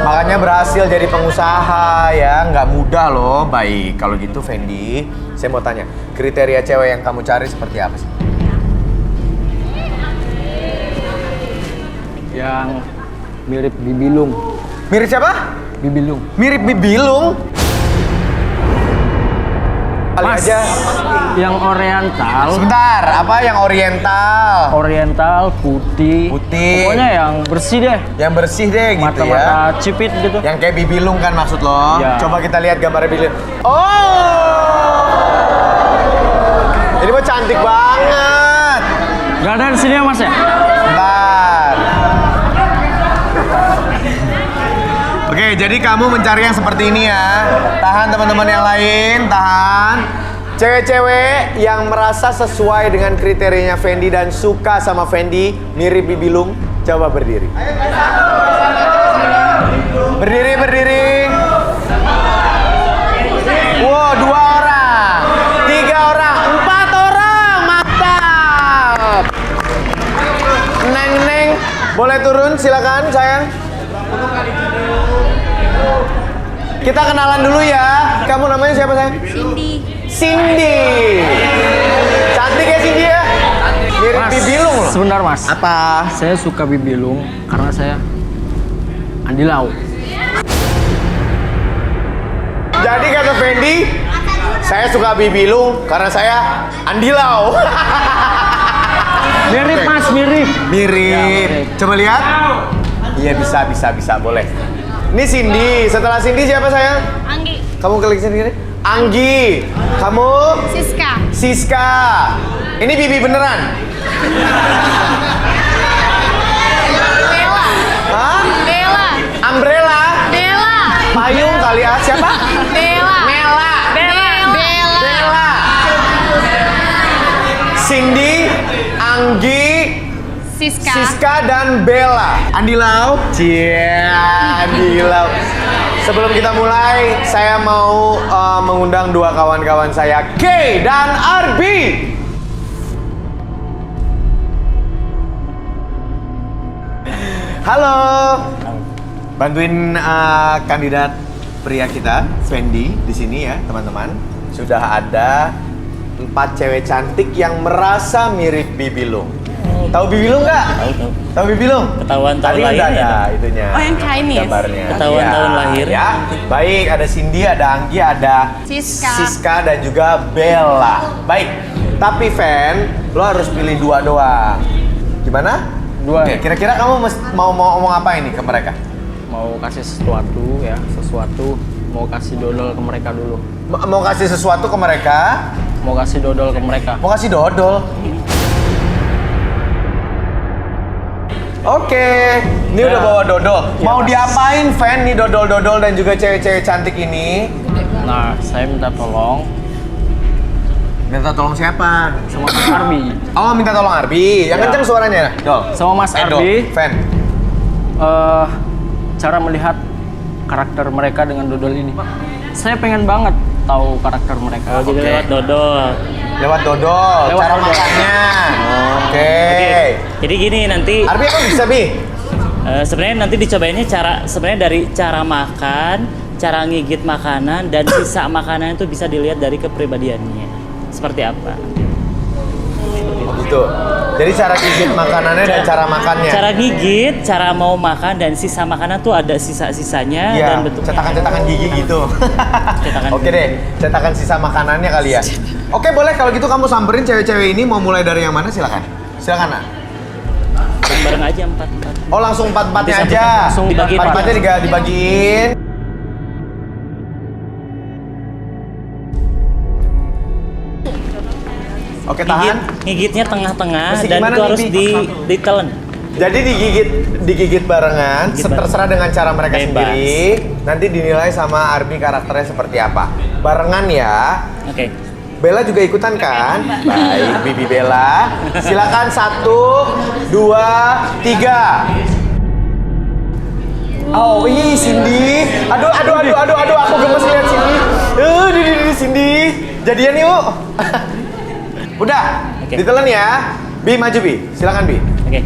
Makanya berhasil jadi pengusaha ya. Nggak mudah loh. Baik, kalau gitu Fendi, saya mau tanya, kriteria cewek yang kamu cari seperti apa sih? Yang mirip Bibilung. Mirip siapa? Bibilung. Mirip Bibilung? Kali Mas, aja. yang oriental. Sebentar, apa yang oriental? Oriental, putih. Putih. Pokoknya yang bersih deh. Yang bersih deh gitu Mata-mata ya. cipit gitu. Yang kayak Bibilung kan maksud lo? Ya. Coba kita lihat gambar Bibilung. Oh! Ini mah cantik banget. Nggak ada di sini ya Mas ya? Bentar. Oke, jadi kamu mencari yang seperti ini ya. Tahan teman-teman yang lain, tahan. Cewek-cewek yang merasa sesuai dengan kriterianya Fendi dan suka sama Fendi, mirip Bibilung, coba berdiri. Berdiri, berdiri. Wow, 2 orang, 3 orang, 4 orang, mantap. Neng, boleh turun silakan sayang. Kita kenalan dulu ya. Kamu namanya siapa sayang? Cindy. Cindy. Cantik ya Cindy ya? Mirip Mas, Bibilung loh. sebentar Mas. Apa? Saya suka Bibilung karena saya Andi Lau. Jadi kata Fendi, saya suka Bibilung karena saya Andi Lau. Mirip Oke. Mas, mirip. Mirip. Coba lihat. Iya bisa boleh. Ini Cindy. Setelah Cindy siapa sayang? Anggi. Kamu klik sendiri. Anggi. Kamu? Siska. Siska. Ini Bibi beneran? Bella. Hah? Bella. Umbrella? Bella. Payung kali ya? Siapa? Bella. Mela. Bella. Cindy, Anggi, Siska. Siska dan Bella. Andi Lau. Andi Lau. Sebelum kita mulai, saya mau mengundang 2 kawan-kawan saya, Kay dan Arbi. Halo. Bantuin kandidat pria kita, Fendi, di sini ya, teman-teman. Sudah ada 4 cewek cantik yang merasa mirip Bibilung. Tahu Bibilung nggak? Tahu. Tahu Bibilung? Ketahuan tahun Tadi udah lahirnya ada dong. itunya. Oh, yang Chinese? Gambarnya. Ketahuan Iya, tahun lahir. Ya. Baik, ada Cindy, ada Anggi, ada Siska. dan juga Bella. Baik. Tapi Fen, lo harus pilih 2 doang. Gimana? 2 Oke, ya? kira-kira kamu mau ngomong apa ini ke mereka? Mau kasih sesuatu, mau kasih dodol ke mereka dulu. Mau kasih sesuatu ke mereka? Mau kasih dodol ke mereka. Mau kasih dodol? Oke, ini udah bawa dodol. Mau Mas. diapain, Fen, nih dodol-dodol dan juga cewek-cewek cantik ini? Nah, saya minta tolong Minta tolong siapa? sama Mas Arbi. Oh, minta tolong Arbi. Yang Ya. kenceng suaranya, Dol. Sama Mas Dol. Arbi. Fen. Cara melihat karakter mereka dengan dodol ini. Saya pengen banget tahu karakter mereka. Oh, jadi lewat dodol. Lewat dodol, Lewat cara dodol. makannya. Oke. Jadi gini nanti Arbi apa bisa, Bi? sebenarnya nanti dicobainnya sebenarnya dari cara makan, cara ngigit makanan dan sisa makanan itu bisa dilihat dari kepribadiannya. Seperti apa? Oh, gitu. Jadi cara gigit makanannya dan cara makannya. Cara gigit, cara mau makan dan sisa makanan tuh ada sisa-sisanya Iya, dan bentuknya. cetakan-cetakan gigi gitu. Cetakan Oke gigi. deh, cetakan sisa makanannya kali ya. Oke, boleh kalau gitu kamu samperin cewek-cewek ini, mau mulai dari yang mana silakan. Silakan, Nak. Bareng aja 4. Oh, langsung 4-4-nya Bisa, aja. langsung dibagiin. 4-4-nya dibagiin. Oke, tahan. Ngigitnya tengah-tengah Mesti dan gimana itu nih, harus Bi? ditelen. Jadi digigit barengan, Digigit terserah dengan cara mereka Bebas. sendiri. Nanti dinilai sama Arbi karakternya seperti apa. Barengan ya. Oke. Bella juga ikutan kan? Baik, Bibi Bella. Silakan 1, 2, 3. Oh, ih Cindy. Aduh, aku gemes lihat Cindy. Cindy. Jadian yuk. Udah, ditelan ya. Bi, maju Bi. Silakan Bi. Oke.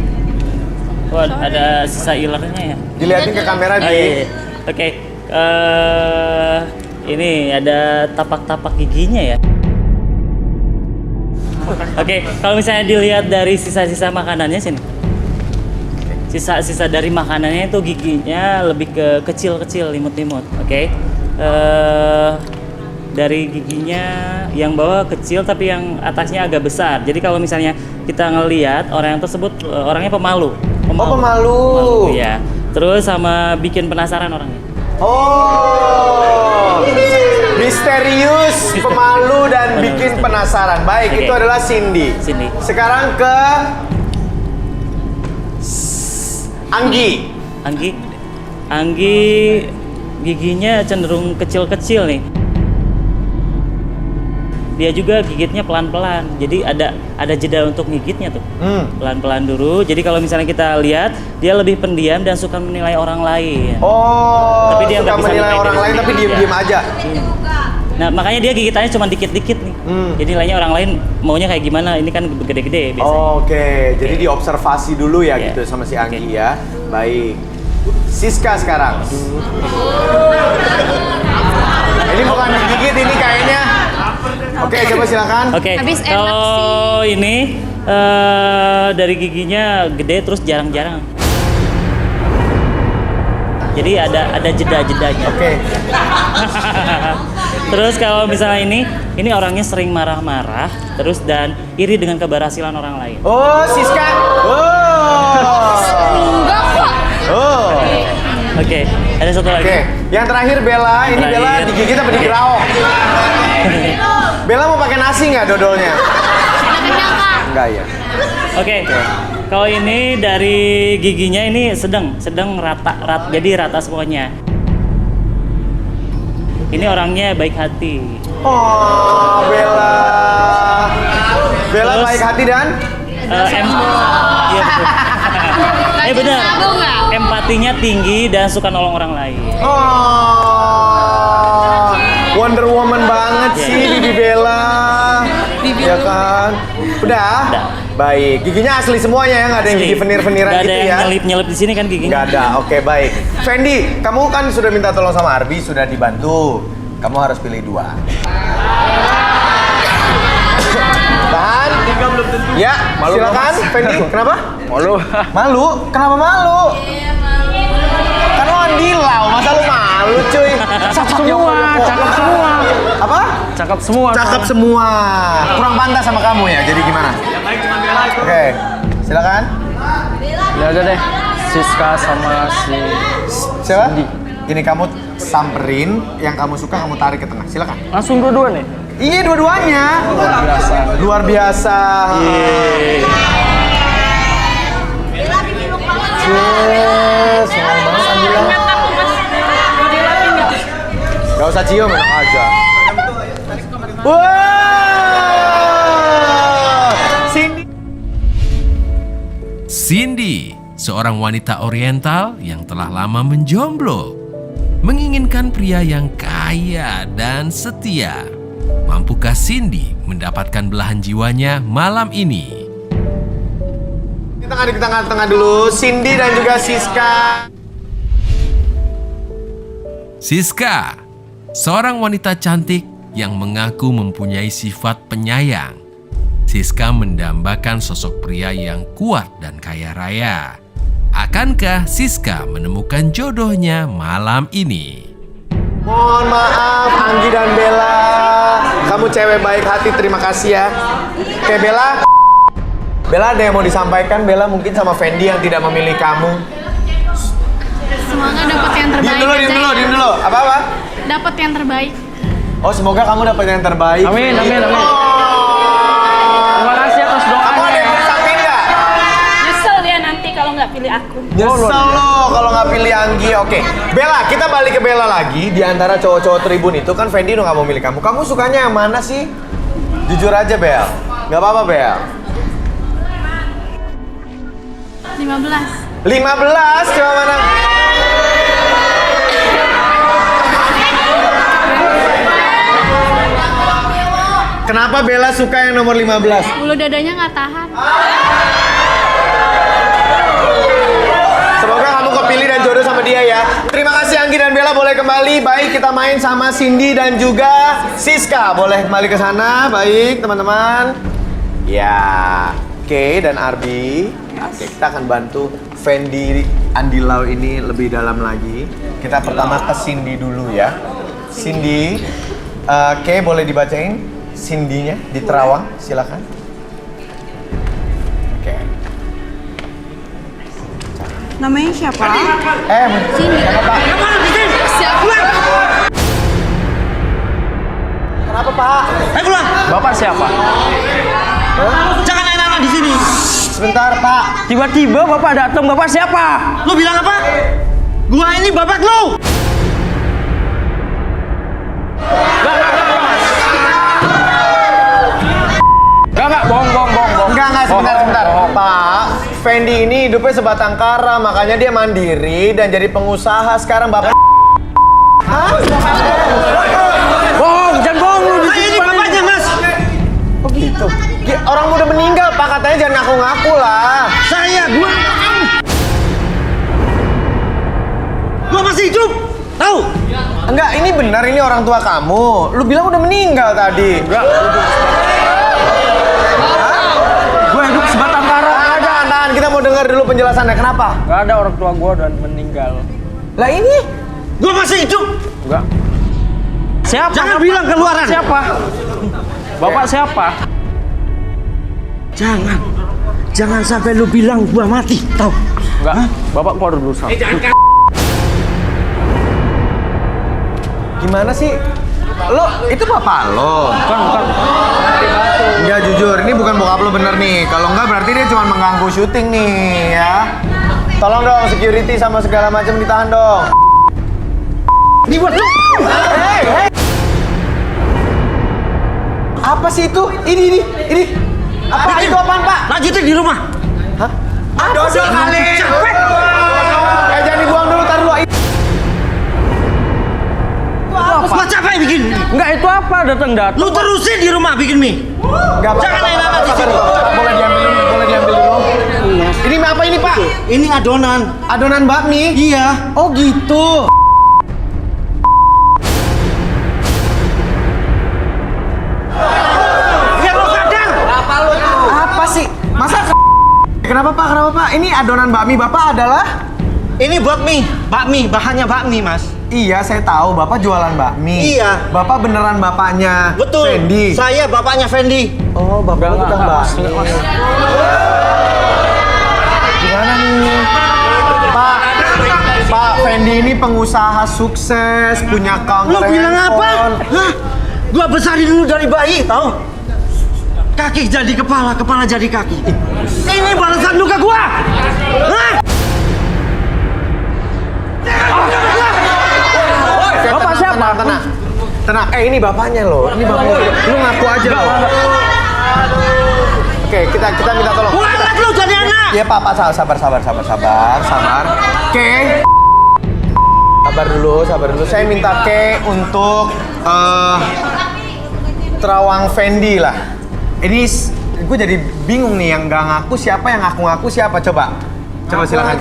Oh, ada sisa ilernya ya? Dilihatin ke kamera Bi. Oh, iya. Oke. Ini ada tapak-tapak giginya ya. Oke, kalau misalnya dilihat dari sisa-sisa makanannya sini. Sisa-sisa dari makanannya itu giginya lebih ke kecil-kecil, limut-limut. Oke. Dari giginya yang bawah kecil tapi yang atasnya agak besar. Jadi kalau misalnya kita ngelihat orang yang tersebut orangnya pemalu. Oh, pemalu. Ya. Terus sama bikin penasaran orangnya. Oh, misterius, pemalu dan bikin penasaran. Baik, itu adalah Cindy. Sekarang ke Anggi. Anggi giginya cenderung kecil-kecil nih. Dia juga gigitnya pelan-pelan. Jadi ada jeda untuk gigitnya tuh. Pelan-pelan dulu. Jadi kalau misalnya kita lihat, dia lebih pendiam dan suka menilai orang lain. Oh, tapi dia suka menilai orang lain tapi diam-diam aja. Nah, makanya dia gigitannya cuma dikit-dikit nih. Jadi nilainya orang lain maunya kayak gimana, ini kan gede-gede biasanya. Oke, jadi diobservasi dulu ya gitu sama si Anggi ya. Baik. Siska sekarang. Ini bukan digigit, ini kayaknya. Oke, coba silakan. Oke, kalau ini dari giginya gede terus jarang-jarang. Jadi ada jeda-jedanya. Oke. Terus kalau misalnya ini orangnya sering marah-marah, terus dan iri dengan keberhasilan orang lain. Oh, Siska. Enggak kok. Oh. Oke, ada satu lagi. Oke, yang terakhir Bella. Ini Bella digigit apa digeraok? Bella mau pakai nasi nggak dodolnya? Enggak ya. Oke. Kalau ini dari giginya ini sedang rata, jadi rata semuanya. Ini orangnya baik hati. Oh, Bella. Bella Terus, baik hati dan iya betul. Benar. Empatinya tinggi dan suka nolong orang lain. Oh, Wonder Woman banget sih Bibi Bella. Ya kan? Udah? Baik. Giginya asli semuanya ya, nggak ada yang gigi venir-veniran gitu ya? Nggak ada yang nyelip-nyelip di sini kan giginya? Nggak ada. Oke, baik. Fendi, kamu kan sudah minta tolong sama Arbi, sudah dibantu. Kamu harus pilih 2. Tahan. Ya, silakan. Fendi, kenapa? Malu? Kenapa malu? Kan lo Andilau, masa lu malu cuy? Cakep semua. Apa? Cakep semua. Cakep semua. Kurang pantas sama kamu ya, jadi gimana? Oke, silakan. Ya udah deh, Siska sama si siapa? Ini kamu samperin, yang kamu suka kamu tarik ke tengah. Silakan. Langsung dua-dua nih. Iya, dua-duanya. Luar biasa. Yes, mas Andila. Gak usah cium, enak aja. Wow, Cindy, seorang wanita oriental yang telah lama menjomblo, menginginkan pria yang kaya dan setia. Mampukah Cindy mendapatkan belahan jiwanya malam ini? Kita di tengah-tengah dulu, Cindy dan juga Siska. Siska, seorang wanita cantik yang mengaku mempunyai sifat penyayang. Siska mendambakan sosok pria yang kuat dan kaya raya. Akankah Siska menemukan jodohnya malam ini? Mohon maaf Anggi dan Bella. Kamu cewek baik hati, terima kasih ya. Oke Bella. Bella ada yang mau disampaikan, Bella mungkin sama Fendi yang tidak memilih kamu. Semoga dapat yang terbaik. Diam dulu. Apa? Dapat yang terbaik. Oh, semoga kamu dapat yang terbaik. Amin. Terima kasih atas doanya. Kamu ada yang mau disampaikan nggak? Nyesel dia nanti kalau nggak pilih aku. Nyesel lo kalau nggak pilih Anggi. Oke, Bella, kita balik ke Bella lagi. Di antara cowok-cowok Tribun itu kan Fendi udah nggak mau milih kamu. Kamu sukanya yang mana sih? Jujur aja, Bel. Nggak apa-apa, Bel. 15. 15, coba mana? Kenapa Bella suka yang nomor 15? Bulu dadanya nggak tahan. Semoga kamu kepilih dan jodoh sama dia ya. Terima kasih Anggi dan Bella, boleh kembali. Baik, kita main sama Cindy dan juga Siska. Boleh kembali ke sana. Baik, teman-teman. Ya, Kay dan Arbi. Oke, kita akan bantu Fendi Andilau ini lebih dalam lagi. Kita pertama ke Cindy dulu ya. Cindy, Kay boleh dibacain Cindy-nya di Terawang, silakan. Oke. Namanya siapa? Cindy. Siapa? Kenapa, Pak? Ayo keluar. Bapak siapa? Jangan enak-enak di sini. Sebentar, Pak. Tiba-tiba Bapak datang. Bapak siapa? Lu bilang apa? Gua ini bapak lu. Enggak, bohong. Enggak, sebentar. Pak, Fendi ini hidupnya sebatang kara, makanya dia mandiri dan jadi pengusaha. Sekarang Bapak Bohong, jangan bohong lu di sini. Ini bapaknya, Mas. Oh gitu. Orang udah meninggal, Pak, katanya jangan ngaku-ngaku lah. Gua masih hidup. Tahu? Enggak, ini benar, ini orang tua kamu. Lu bilang udah meninggal tadi. Enggak. Gue hidup sebatang kara. Tahan, kita mau dengar dulu penjelasannya. Kenapa? Enggak ada, orang tua gue udah meninggal. Lah ini? Gua masih hidup. Enggak. Siapa? Jangan bilang keluaran. Siapa? Bapak siapa? Jangan sampai lu bilang gua mati, tahu? Enggak. Bapak keluar dulu sama. Gimana sih? Lo, itu bapak lo? Bukan. Enggak, jujur, ini bukan bokap lo bener nih. Kalau enggak berarti dia cuma mengganggu syuting nih ya. Tolong dong security sama segala macam ditahan dong. Dibuat lu. Hey. Apa sih itu? Ini. Apa itu apaan, Pak? Lanjutin di rumah. Hah? Apa sih kali? Capek. Jangan dibuang dulu, tar dulu. Gua capek bikin. Enggak, itu apa? Datang. Lu terusin di rumah bikin mie. Enggak apa-apa. Jangan enak-enak di Sabar, situ. Pak. Boleh diambil dulu. Ini apa ini, Pak? Ini adonan. Adonan bakmi? Iya. Oh gitu. Biar lu sadar. Apa sih? Masa Kenapa Pak? Ini adonan bakmi Bapak adalah? Ini buat mie. Bakmi, bahannya bakmi, Mas. Iya, saya tahu Bapak jualan bakmi. Iya. Bapak beneran bapaknya Betul. Fendi. Saya bapaknya Fendi. Oh, Bapak tukang bakmi. Gimana nih? Pak Fendi ini pengusaha sukses, punya counter Lu bilang apa? handphone. Hah? Gua besarin dulu dari bayi, tahu? Kaki jadi kepala, kepala jadi kaki. Ini balasan luka gua. Hah? Bapak siapa? Tenang. Ini bapaknya loh. Ini bapaknya. Lu ngaku aja loh. Oke, kita minta tolong. Gua anak lu jadi anak. Ya Pak, sabar. Oke. Sabar dulu. Saya minta Ke untuk Terawang Fendi lah. Ini gue jadi bingung nih, yang nggak ngaku siapa, yang ngaku siapa, coba silakan.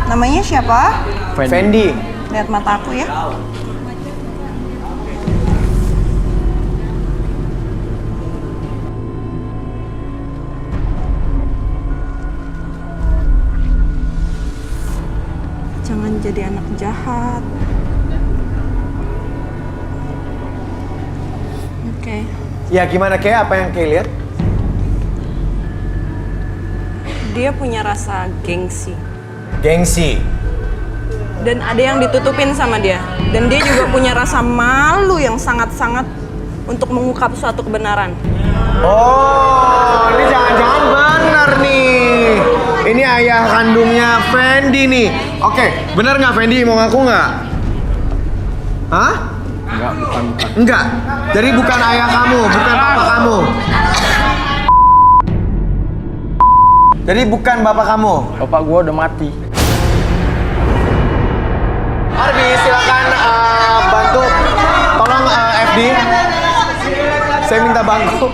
Namanya siapa? Fendi. Lihat mata aku ya. Jangan jadi anak jahat. Oke. Ya gimana Ke? Apa yang Ke lihat? Dia punya rasa gengsi. Gengsi. Dan ada yang ditutupin sama dia. Dan dia juga punya rasa malu yang sangat-sangat untuk mengungkap suatu kebenaran. Oh, ini jangan-jangan benar nih. Ini ayah kandungnya Fendi nih. Oke, bener nggak Fendi? Mau ngaku nggak? Hah? Enggak, bukan. Enggak. Jadi bukan ayah kamu, bukan papa kamu. Jadi bukan bapak kamu. Bapak gua udah mati. Arbi, silakan bantu. Tolong FD. Saya minta bangku.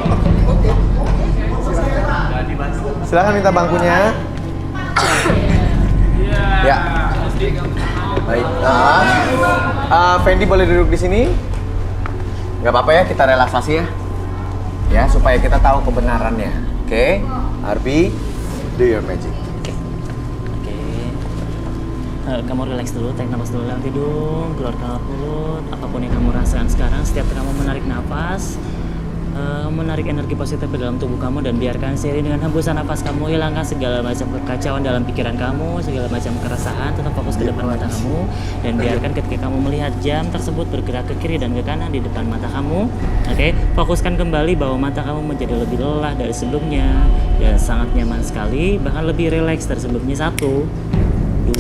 Silakan minta bangkunya. Ya. Baik. Fendi boleh duduk di sini? Gak apa-apa ya, kita relaksasi ya. Ya, supaya kita tahu kebenarannya. Oke, Arbi, do your magic. Oke. Kamu relax dulu, tarik nafas dulu lewat hidung, keluarkan lewat mulut. Apapun yang kamu rasakan sekarang, setiap kamu menarik nafas, menarik energi positif ke dalam tubuh kamu dan biarkan seiring dengan hembusan nafas kamu hilangkan segala macam kekacauan dalam pikiran kamu, segala macam keresahan. Tetap fokus ke depan mata kamu dan biarkan ketika kamu melihat jam tersebut bergerak ke kiri dan ke kanan di depan mata kamu. Oke, fokuskan kembali bahwa mata kamu menjadi lebih lelah dari sebelumnya dan sangat nyaman sekali, bahkan lebih rileks dari sebelumnya. 1,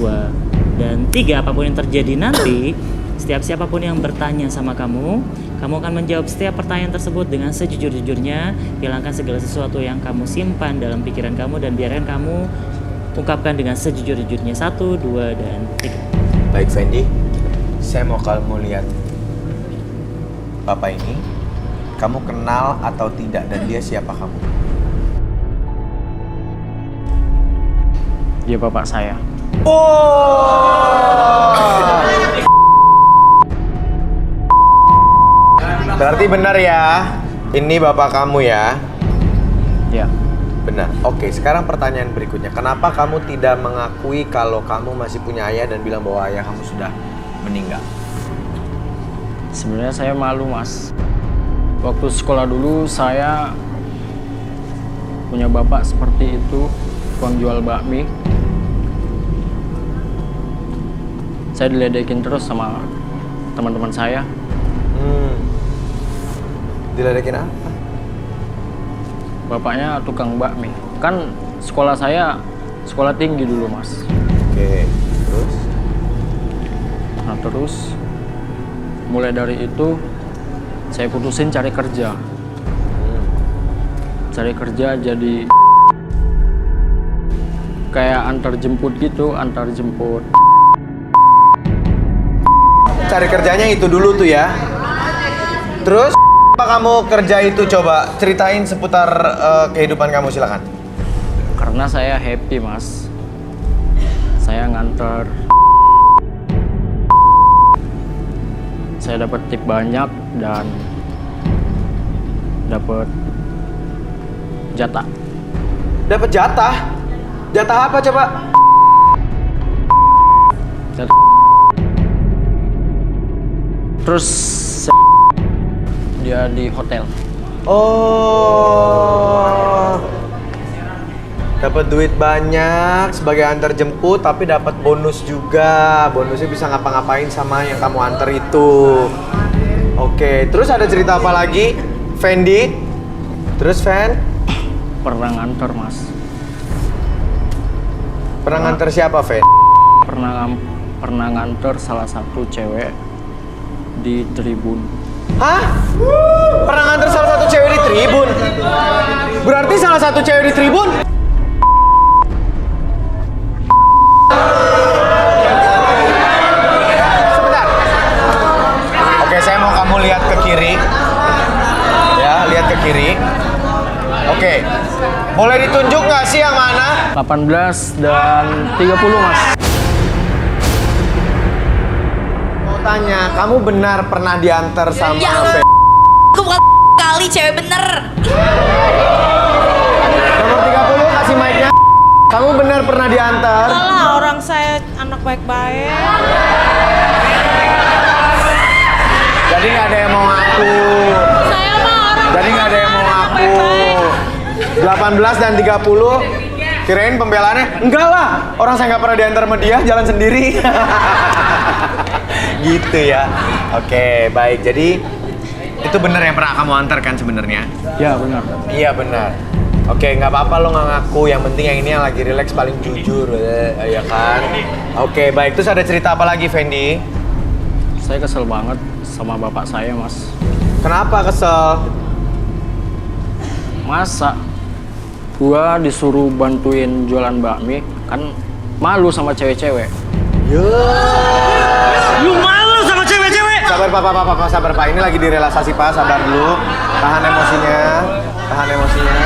2, dan 3. Apapun yang terjadi nanti, setiap siapapun yang bertanya sama kamu akan menjawab setiap pertanyaan tersebut dengan sejujur-jujurnya. Hilangkan segala sesuatu yang kamu simpan dalam pikiran kamu dan biarkan kamu ungkapkan dengan sejujur-jujurnya. 1, 2, dan 3. Baik Fendi, saya mau kamu lihat Bapak ini. Kamu kenal atau tidak dan dia siapa kamu? Dia bapak saya. Berarti benar ya, ini bapak kamu ya? Ya. Benar. Oke, sekarang pertanyaan berikutnya. Kenapa kamu tidak mengakui kalau kamu masih punya ayah dan bilang bahwa ayah kamu sudah meninggal? Sebenarnya saya malu, Mas. Waktu sekolah dulu saya punya bapak seperti itu, tukang jual bakmi. Saya diledekin terus sama teman-teman saya. Diledekin apa? Bapaknya tukang bakmi. Kan sekolah saya sekolah tinggi dulu, Mas. Oke, terus? Nah, terus mulai dari itu saya putusin cari kerja. Cari kerja jadi kayak antar jemput gitu, antar jemput. Cari kerjanya itu dulu tuh ya. Terus apa kamu kerja itu? Coba ceritain seputar kehidupan kamu, silakan. Karena saya happy, Mas. Saya nganter. Saya dapat tip banyak dan dapat jatah. Dapat jatah? Jatah apa coba? Terus dia di hotel. Oh, dapat duit banyak sebagai antar jemput, tapi dapat bonus juga. Bonusnya bisa ngapa-ngapain sama yang kamu antar itu. Oke, terus ada cerita apa lagi, Fendi? Terus Fen? Pernah nganter, Mas. Pernah nganter siapa, Fen? Pernah nganter salah satu cewek di tribun. Hah? Pernah nganter salah satu cewek di tribun? Berarti salah satu cewek di tribun? Sebentar. Oke, saya mau kamu lihat ke kiri. Ya, lihat ke kiri. Oke. Boleh ditunjuk nggak sih yang mana? 18 dan 30, Mas. Tanya, kamu benar pernah diantar sama Aku bukan kali cewek bener. Nomor 30, kasih mic-nya. Kamu benar pernah diantar? Alah, orang saya anak baik-baik. Jadi nggak ada yang mau ngaku. Saya mah orang. Jadi nggak ada yang mau ngaku. 18 dan 30. Kirain pembelaannya? Enggak lah, orang saya nggak pernah diantar sama dia, jalan sendiri. Gitu ya. Oke, baik. Jadi itu benar yang pernah kamu antar kan sebenarnya? Ya, benar. Iya, benar. Oke, nggak apa-apa lo nggak ngaku. Yang penting yang ini yang lagi relax paling jujur, ya kan? Oke, baik. Terus ada cerita apa lagi, Fendi? Saya kesel banget sama bapak saya, Mas. Kenapa kesel? Masa gua disuruh bantuin jualan bakmi, kan malu sama cewek-cewek. Lu malu sama cewek-cewek? Sabar Pak, sabar Pak. Ini lagi direlaksasi Pak, sabar dulu. Tahan emosinya.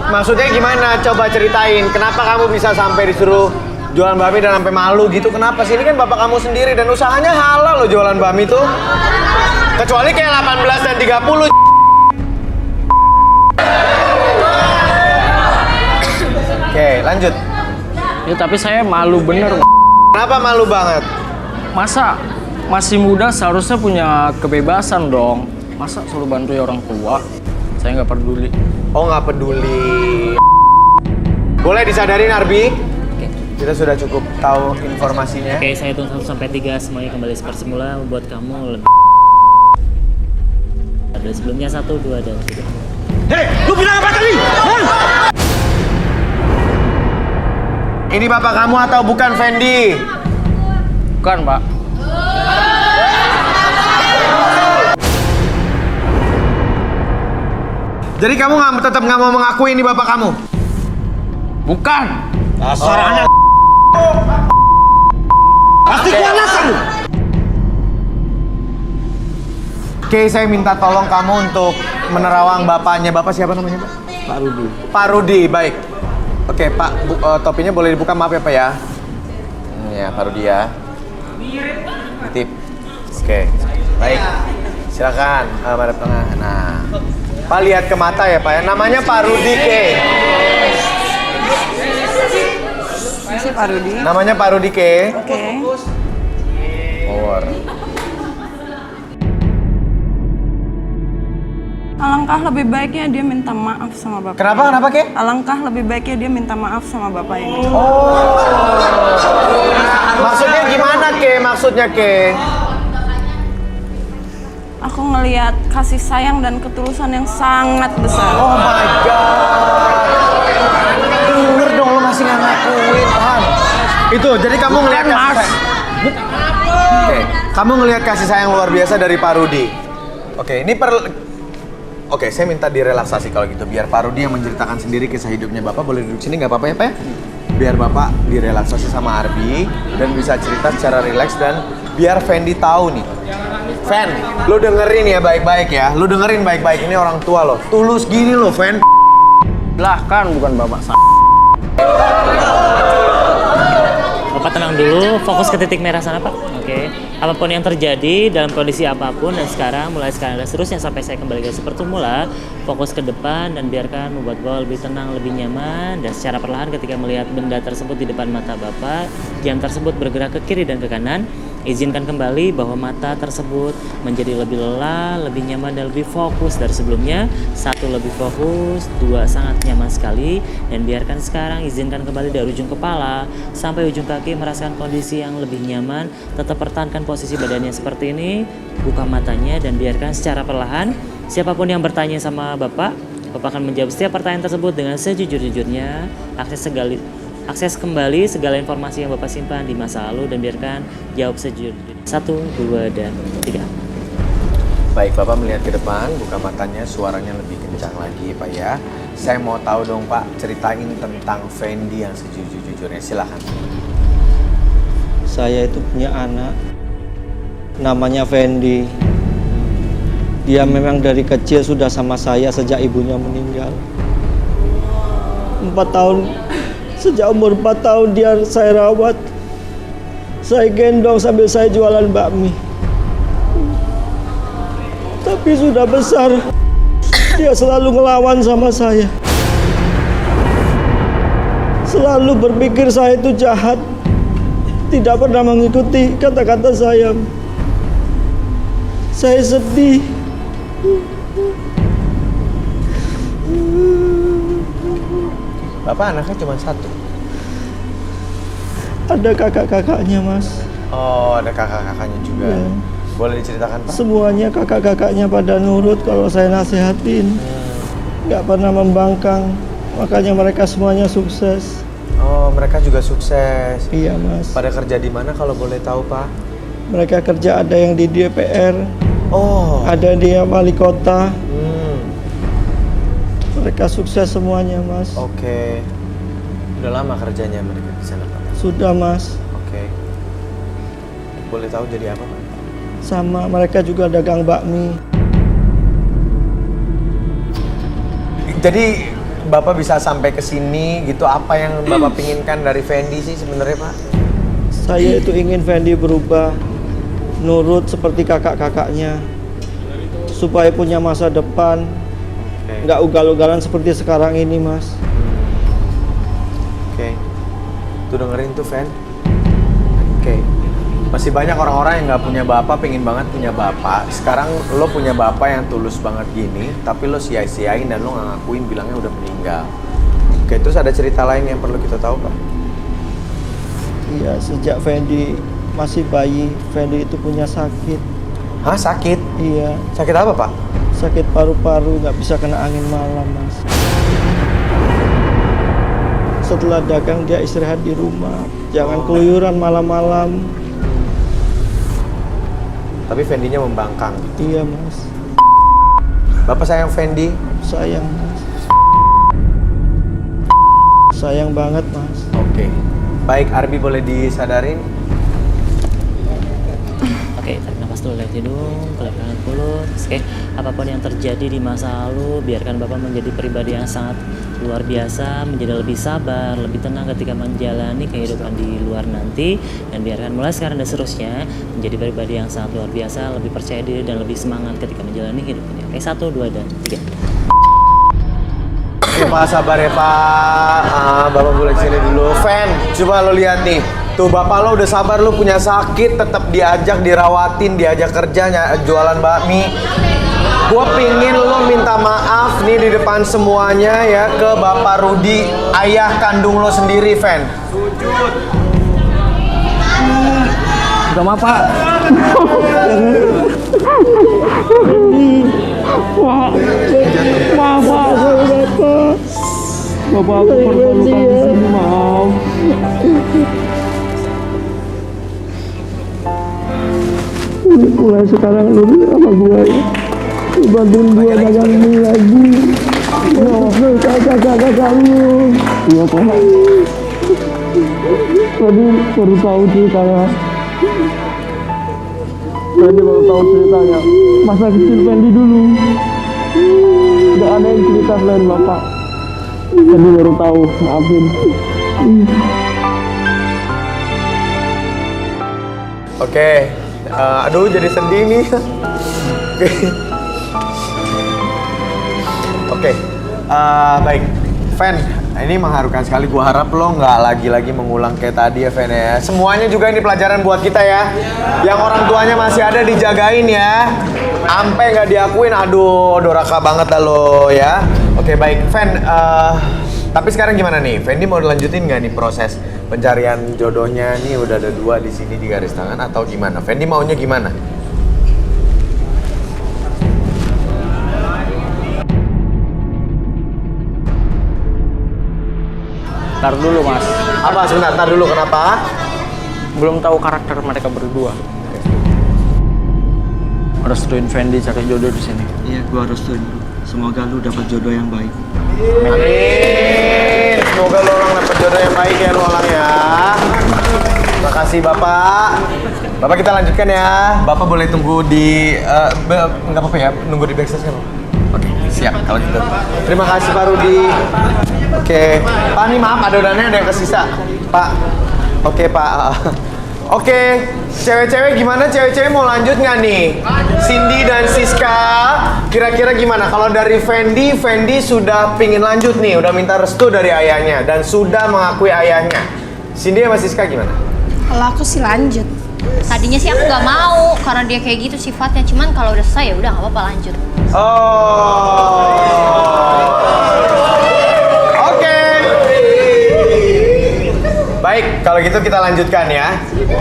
Maksudnya gimana? Coba ceritain. Kenapa kamu bisa sampai disuruh jualan bakmi dan sampai malu gitu? Kenapa sih? Ini kan bapak kamu sendiri dan usahanya halal loh jualan bakmi tuh. Kecuali kayak 18 dan 30. Oke, lanjut. Ya tapi saya malu bener. Kenapa malu banget? Masa masih muda seharusnya punya kebebasan dong. Masa suruh bantuin orang tua? Saya nggak peduli. Oh, nggak peduli. Boleh disadarin, Arbi? Oke. Kita sudah cukup tahu informasinya. Oke, saya hitung 1 sampai 3 semuanya kembali seperti semula membuat kamu lebih. Ada sebelumnya 1, 2, dan 3. Hei, lu bilang apa tadi? Ini bapak kamu atau bukan, Fendi? Bukan, Pak. Jadi kamu tetap nggak mau mengakui ini bapak kamu? Bukan. Dasar anak. Pasti kualas kamu. Oke, saya minta tolong kamu untuk menerawang bapaknya. Bapak siapa namanya, Pak? Pak Rudi. Pak Rudi, baik. Oke, Pak, topinya boleh dibuka, maaf ya, Pak ya. Ya, Pak Rudi ya. Titip. Oke, baik. Silakan, madep tengah. Nah, Pak lihat ke mata ya, Pak ya. Namanya Pak Rudi, Ke. Masih Pak Rudi. Namanya Pak Rudi, Ke. Oke. Power. Alangkah lebih baiknya dia minta maaf sama bapak. Kenapa, Ke? Alangkah lebih baiknya dia minta maaf sama bapak ini. Oh. Maksudnya gimana, Ke? Maksudnya, Ke? Aku ngelihat kasih sayang dan ketulusan yang sangat besar. Oh my God. Bener dong, lo masih nggak ngakuin, paham? Itu, jadi kamu ngelihat kasih sayang. Oke, kamu ngelihat kasih sayang luar biasa dari Pak Rudi. Oke, saya minta direlaksasi kalau gitu. Biar Pak Rudi yang menceritakan sendiri kisah hidupnya Bapak. Boleh duduk sini nggak apa-apa ya, Pak? Biar Bapak direlaksasi sama Arbi dan bisa cerita secara rileks dan biar Fendi tahu nih. Fen, lu dengerin ya baik-baik ya. Lu dengerin baik-baik, ini orang tua lo. Tulus gini lo, Fen. Lah kan bukan bapak saya. Bapak tenang dulu, fokus ke titik merah sana, Pak. Oke. Apapun yang terjadi dalam kondisi apapun dan mulai sekarang dan seterusnya sampai saya kembali ke seperti semula, fokus ke depan dan biarkan membuat Bapak lebih tenang, lebih nyaman dan secara perlahan ketika melihat benda tersebut di depan mata Bapak, jam tersebut bergerak ke kiri dan ke kanan. Izinkan kembali bahwa mata tersebut menjadi lebih lelah, lebih nyaman dan lebih fokus dari sebelumnya. 1, lebih fokus, 2, sangat nyaman sekali. Dan biarkan sekarang izinkan kembali dari ujung kepala sampai ujung kaki merasakan kondisi yang lebih nyaman. Tetap pertahankan posisi badannya seperti ini. Buka matanya dan biarkan secara perlahan. Siapapun yang bertanya sama Bapak akan menjawab setiap pertanyaan tersebut dengan sejujur-jujurnya. Akses kembali segala informasi yang Bapak simpan di masa lalu dan biarkan jawab sejujurnya. 1, 2, dan 3. Baik, Bapak melihat ke depan, buka matanya, suaranya lebih kencang lagi, Pak ya. Saya mau tahu dong, Pak, ceritain tentang Fendi yang sejujur-jujurnya. Silakan. Saya itu punya anak, namanya Fendi. Dia memang dari kecil sudah sama saya sejak ibunya meninggal. 4 tahun. Sejak umur 4 tahun saya rawat. Saya gendong sambil saya jualan bakmi. Tapi sudah besar, dia selalu ngelawan sama saya. Selalu berpikir saya itu jahat. Tidak pernah mengikuti kata-kata saya. Saya sedih. Bapak anaknya cuma 1? Ada kakak-kakaknya, Mas. Oh, ada kakak-kakaknya juga. Ya. Boleh diceritakan, Pak? Semuanya kakak-kakaknya pada nurut kalau saya nasihatin. nggak pernah membangkang. Makanya mereka semuanya sukses. Oh, mereka juga sukses. Iya, Mas. Pada kerja di mana kalau boleh tahu, Pak? Mereka kerja ada yang di DPR. Oh. Ada di wali kota. Mereka sukses semuanya, Mas. Oke. Udah lama kerjanya mereka di sana, Pak? Sudah, Mas. Oke. Boleh tahu jadi apa, Pak? Sama mereka juga dagang bakmi. Jadi Bapak bisa sampai ke sini gitu, apa yang Bapak pinginkan dari Fendi sih sebenarnya, Pak? Saya itu ingin Fendi berubah, nurut seperti kakak-kakaknya, supaya punya masa depan, nggak ugal-ugalan seperti sekarang ini, Mas. Oke. Tuh dengerin tuh, Fen. Oke. Masih banyak orang-orang yang nggak punya bapak, pengen banget punya bapak. Sekarang lo punya bapak yang tulus banget gini, tapi lo sia-siain dan lo nggak ngakuin, bilangnya udah meninggal. Oke, terus ada cerita lain yang perlu kita tahu, Pak? Iya, sejak Fendi masih bayi, Fendi itu punya sakit. Hah, sakit? Iya. Sakit apa, Pak? Sakit paru-paru, nggak bisa kena angin malam, Mas. Setelah dagang dia istirahat di rumah, jangan keluyuran malam-malam. Tapi Fendinya membangkang. Iya, Mas. Bapak sayang Fendi? Sayang, Mas. Sayang banget, Mas. Oke. Baik, Arbi boleh disadarin? Oke, tarik nafas dulu lewat hidung, keluarkan mulut. Oke, apapun yang terjadi di masa lalu, biarkan Bapak menjadi pribadi yang sangat luar biasa, menjadi lebih sabar, lebih tenang ketika menjalani kehidupan di luar nanti, dan biarkan mulai sekarang dan seterusnya menjadi pribadi yang sangat luar biasa, lebih percaya diri dan lebih semangat ketika menjalani hidup ini. Oke, 1, 2, dan 3. Oke, Pak, sabar ya, Pak. Bapak boleh sini dulu. Fen, coba lo lihat nih. Tuh, Bapak lo udah sabar, lo punya sakit, tetap diajak, dirawatin, diajak kerja, jualan bakmi. Gue pingin lo minta maaf nih di depan semuanya ya ke Bapak Rudi, ayah kandung lo sendiri, Fen. Sujud. Udah maaf, Pak. Maaf, Bapak. Bapak aku pernah luka di sini, maaf. Mulai sekarang lu sama gua ya. Bantuin gua dagang ini lagi. Maafin kakak-kakak lu. Iya, Pak. Tadi baru tahu ceritanya. Fendi baru tahu ceritanya. Masa kecil Fendi dulu. Gak ada yang cerita selain Bapak. Fendi baru tahu, maafin. Oke. Aduh, jadi sedih nih. Oke. Baik. Fen, ini mengharukan sekali. Gua harap lo nggak lagi-lagi mengulang kayak tadi ya, Fen ya. Semuanya juga ini pelajaran buat kita ya. Yang orang tuanya masih ada dijagain ya. Ampe nggak diakuin, aduh, doraka banget dah lo ya. Oke, baik. Fen, tapi sekarang gimana nih? Fendi mau dilanjutin nggak nih proses pencarian jodohnya? Nih udah ada 2 di sini di garis tangan atau gimana? Fendi maunya gimana? Ntar dulu, Mas. Apa sebentar? Ntar dulu, kenapa? Belum tahu karakter mereka berdua. Restuin Fendi cari jodoh di sini. Iya, gua restuin. Semoga lu dapat jodoh yang baik. Amin. Semoga lo orang dapat jodoh yang baik ya, lo orang ya. Terima kasih, Bapak. Bapak, kita lanjutkan ya. Bapak boleh tunggu di nggak apa-apa ya, nunggu di backstage kan? Oke, siap kalau gitu. Terima kasih, Pak Rudi. Oke, Pak, nih maaf adonannya ada yang kesisa, Pak. Oke, Pak. Oke, cewek-cewek gimana? Cewek-cewek mau lanjut nggak nih? Cindy dan Siska, kira-kira gimana? Kalau dari Fendi, Fendi sudah pingin lanjut nih, udah minta restu dari ayahnya dan sudah mengakui ayahnya. Cindy sama Siska gimana? Kalau aku sih lanjut. Tadinya sih aku nggak mau karena dia kayak gitu sifatnya. Cuman kalau udah selesai ya udah nggak apa-apa lanjut. Oke. Baik, kalau kalau gitu kita lanjutkan ya.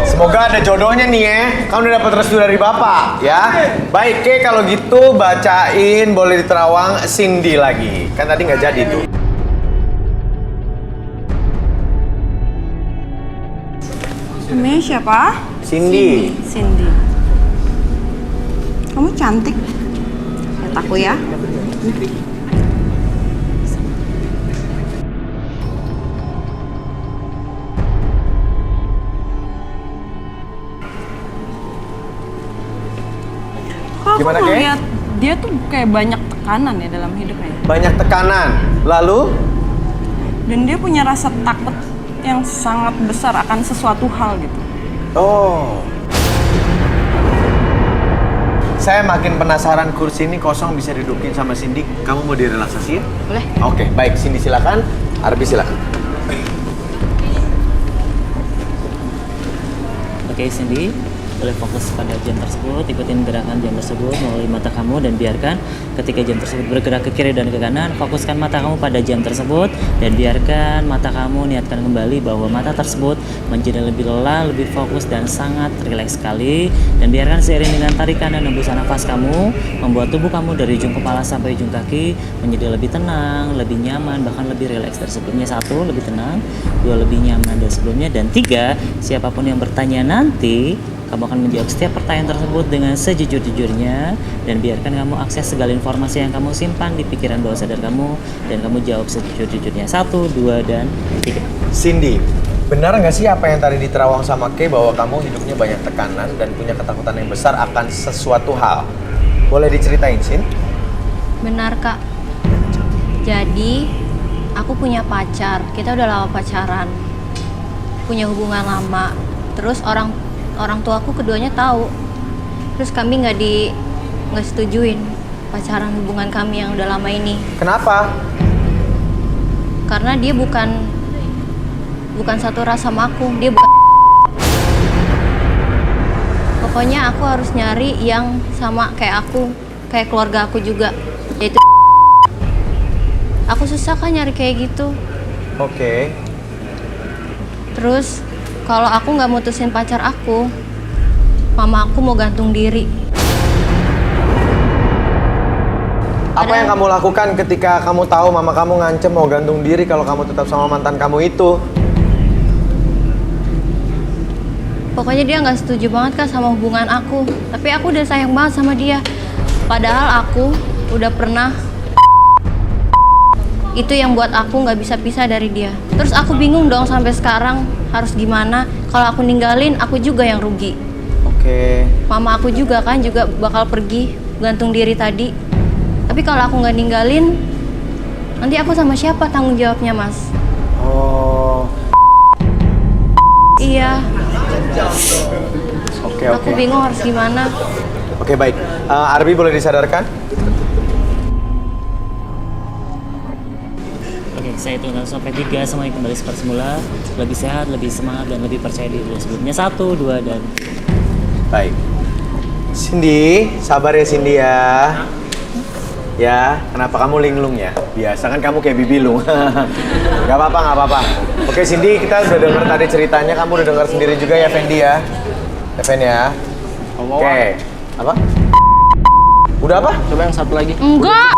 Semoga ada jodohnya nih ya. Kamu udah dapat restu dari Bapak ya. Baik, Ke, kalau gitu bacain boleh diterawang Cindy lagi. Kan tadi nggak jadi tuh. Namanya siapa? Cindy. Cindy. Kamu cantik. Lihat aku ya. Kok Gimana, aku Kay? ngeliat dia tuh kayak banyak tekanan ya dalam hidupnya. Banyak tekanan. Lalu? Dan dia punya rasa takut yang sangat besar akan sesuatu hal gitu. Oh. Saya makin penasaran, kursi ini kosong bisa didudukin sama Cindy. Kamu mau direlaksasi ya? Boleh. Oke, baik. Cindy silakan. Arbi silakan. Oke, Cindy, boleh fokus pada jam tersebut, ikutin gerakan jam tersebut melalui mata kamu dan biarkan ketika jam tersebut bergerak ke kiri dan ke kanan, fokuskan mata kamu pada jam tersebut dan biarkan mata kamu niatkan kembali bahwa mata tersebut menjadi lebih lelah, lebih fokus dan sangat rileks sekali, dan biarkan seiring dengan tarikan dan hembusan nafas kamu membuat tubuh kamu dari ujung kepala sampai ujung kaki menjadi lebih tenang, lebih nyaman, bahkan lebih rileks dari sebelumnya. 1, lebih tenang, 2, lebih nyaman dari sebelumnya, dan 3, siapapun yang bertanya nanti kamu akan menjawab setiap pertanyaan tersebut dengan sejujur-jujurnya, dan biarkan kamu akses segala informasi yang kamu simpan di pikiran bawah sadar kamu dan kamu jawab sejujur-jujurnya. 1, 2, dan 3. Cindy, benar nggak sih apa yang tadi diterawang sama Kay bahwa kamu hidupnya banyak tekanan dan punya ketakutan yang besar akan sesuatu hal? Boleh diceritain, Sin? Benar, Kak. Jadi, aku punya pacar. Kita udah lama pacaran. Punya hubungan lama. Terus orang tuaku keduanya tahu. Terus kami nggak setujuin pacaran hubungan kami yang udah lama ini. Kenapa? Karena dia bukan satu ras sama aku. Dia bukan. Pokoknya aku harus nyari yang sama kayak aku, kayak keluarga aku juga, yaitu. Aku susah kan nyari kayak gitu. Oke. Terus kalau aku nggak mutusin pacar aku, mama aku mau gantung diri. Apa yang kamu lakukan ketika kamu tahu mama kamu ngancem mau gantung diri kalau kamu tetap sama mantan kamu itu? Pokoknya dia nggak setuju banget kan sama hubungan aku. Tapi aku udah sayang banget sama dia. Padahal aku udah pernah. Itu yang buat aku nggak bisa pisah dari dia. Terus aku bingung dong sampai sekarang harus gimana. Kalau aku ninggalin, aku juga yang rugi. Oke. Mama aku juga kan juga bakal pergi gantung diri tadi. Tapi kalau aku nggak ninggalin, nanti aku sama siapa tanggung jawabnya, Mas? Oh. Iya. Oke. Aku bingung harus gimana. Oke, baik. Arbi boleh disadarkan? Oke, saya hitung sampai 3, semuanya kembali seperti semula, lebih sehat, lebih semangat, dan lebih percaya diri dari sebelumnya. 1, 2, dan... Baik. Cindy, sabar ya Cindy ya. Ya, kenapa kamu linglung ya? Biasa kan kamu kayak bibilung. Gak apa-apa. Oke Cindy, kita udah denger tadi ceritanya, kamu udah denger sendiri juga ya Fendi ya? Ya Fendi ya? Oke. Apa? Udah apa? Coba yang satu lagi. Enggak!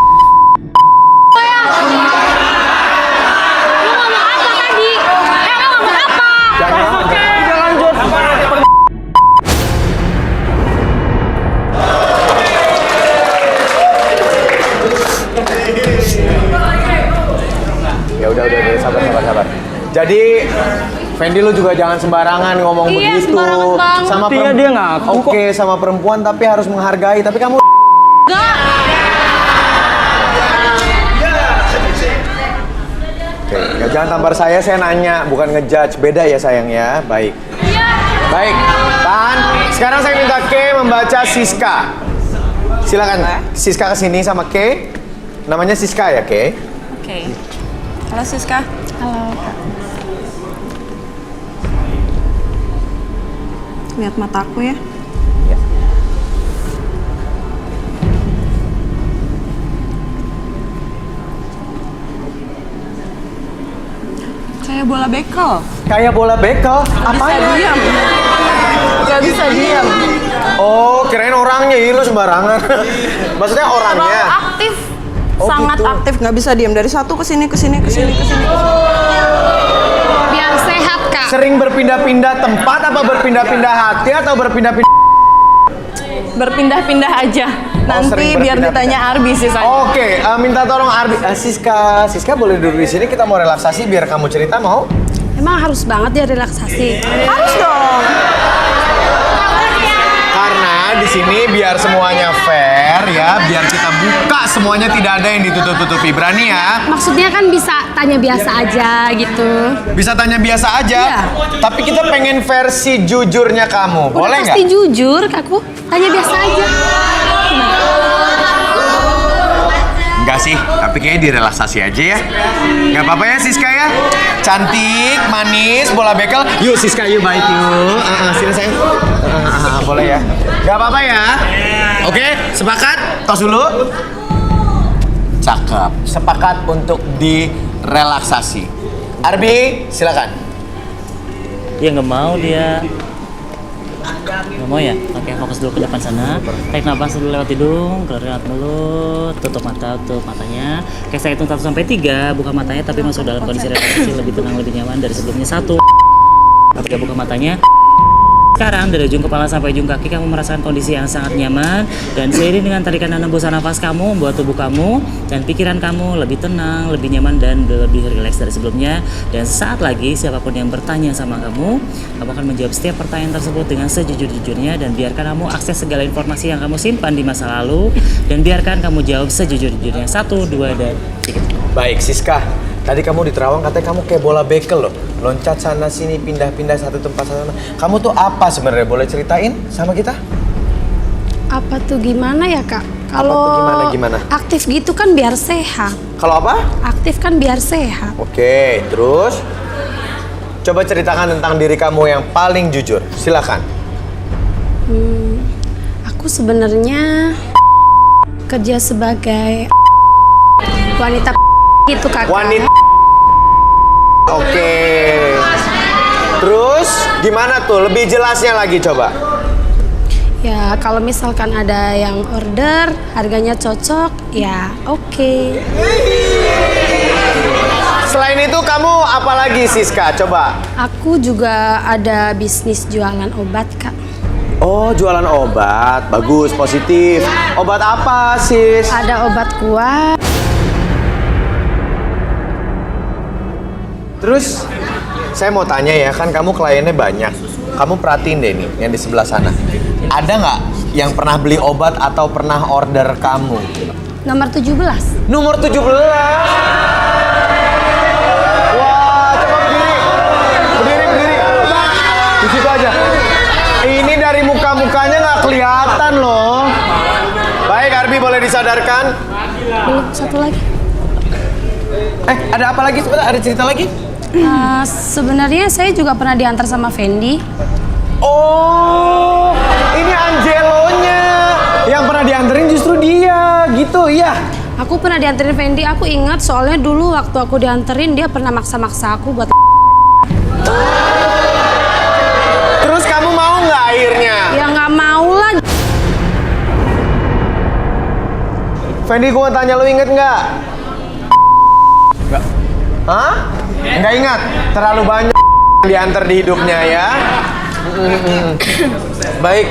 Ya udah, sabar. Jadi Fendi lu juga jangan sembarangan ngomong begitu. Sembarangan banget. Sama dia ngaku kok. Oke, sama perempuan tapi harus menghargai. Tapi kamu Enggak! Oke, ya jangan tampar saya nanya, bukan ngejudge. Beda ya sayang ya. Baik. Baik, tahan. Sekarang saya minta Ke membaca Siska. Silakan Siska kesini sama Ke. Namanya Siska ya, Ke? Oke. Halo Siska. Halo. Lihat mataku ya. Ya. Saya boleh bola bekel. Kayak bola bekel? Apanya? Gak bisa diam. Oh, kirain orangnya, lu sembarangan. Maksudnya orangnya? Terlalu aktif. Oh, sangat gitu. aktif, nggak bisa diam dari satu ke sini. Biar sehat, Kak. Sering berpindah-pindah tempat apa berpindah-pindah hati atau berpindah-pindah? Berpindah-pindah aja. Nanti sering biar berpindah-pindah. ditanya Arbi sih saya. Oke, minta tolong Arbi. Siska boleh duduk di sini, kita mau relaksasi biar kamu cerita, mau? Emang harus banget ya relaksasi? Harus dong. Karena di sini biar semuanya fair ya, biar kita buka semuanya, tidak ada yang ditutup-tutupi. Berani ya? Maksudnya kan bisa tanya biasa aja gitu. Bisa tanya biasa aja. Iya. Tapi kita pengen versi jujurnya kamu. Boleh nggak? Pasti jujur, aku tanya biasa aja. Enggak sih, tapi kayaknya direlaksasi aja ya. Nggak apa-apa ya Siska ya. Cantik, manis, bola bekel. Yuk Siska, yuk baik yuk. Sini sayang. Boleh ya. Nggak apa-apa ya. Oke, sepakat? Tos dulu. Cakep. Sepakat untuk direlaksasi. Arbi, silakan. Dia nggak mau dia. Nggak mau ya? Oke, fokus dulu ke depan sana. Tarik nafas dulu lewat hidung, keluar lewat mulut, tutup matanya. Oke, saya hitung 1 sampai 3, buka matanya tapi masuk dalam kondisi relaksasi, lebih tenang, lebih nyaman dari sebelumnya. 1. Ketika buka matanya. Sekarang dari ujung kepala sampai ujung kaki kamu merasakan kondisi yang sangat nyaman, dan seiring dengan tarikan dan hembusan nafas kamu membuat tubuh kamu dan pikiran kamu lebih tenang, lebih nyaman dan lebih rileks dari sebelumnya. Dan saat lagi siapapun yang bertanya sama kamu akan menjawab setiap pertanyaan tersebut dengan sejujur-jujurnya, dan biarkan kamu akses segala informasi yang kamu simpan di masa lalu dan biarkan kamu jawab sejujur-jujurnya. 1, 2, dan 3. Baik Siska, tadi kamu di Terawang katanya kamu kayak bola bekel loh. Loncat sana sini, pindah-pindah satu tempat sana. Kamu tuh apa sebenarnya? Boleh ceritain sama kita? Apa tuh gimana ya, Kak? Kalau gimana? aktif gitu kan biar sehat. Kalau apa? Aktif kan biar sehat. Oke, terus coba ceritakan tentang diri kamu yang paling jujur. Silakan. Aku sebenarnya kerja sebagai wanita gitu, Kakak. Wanita. Oke. Terus gimana tuh? Lebih jelasnya lagi coba. Ya, kalau misalkan ada yang order, harganya cocok, ya oke. Selain itu kamu apa lagi Siska? Coba. Aku juga ada bisnis jualan obat, Kak. Oh, jualan obat. Bagus, positif. Obat apa, Sis? Ada obat kuat. Terus saya mau tanya ya, kan kamu kliennya banyak. Kamu perhatiin deh nih yang di sebelah sana. Ada nggak yang pernah beli obat atau pernah order kamu? Nomor 17. Nomor 17? Wah, coba berdiri. Berdiri. Di situ aja. Ini dari muka-mukanya nggak kelihatan loh. Baik, Arbi boleh disadarkan? Belum, satu lagi. Ada apa lagi? Sebentar, ada cerita lagi? Sebenarnya saya juga pernah diantar sama Fendi. Oh, ini Angelonya. Yang pernah dianterin justru dia, gitu, iya. Aku pernah dianterin Fendi, aku ingat soalnya dulu waktu aku dianterin dia pernah maksa-maksa aku buat. Terus kamu mau nggak akhirnya? Ya nggak mau lah. Fendi, gua tanya lu inget nggak? Nggak. Hah? Nggak ingat? Terlalu banyak diantar di hidupnya ya. Baik.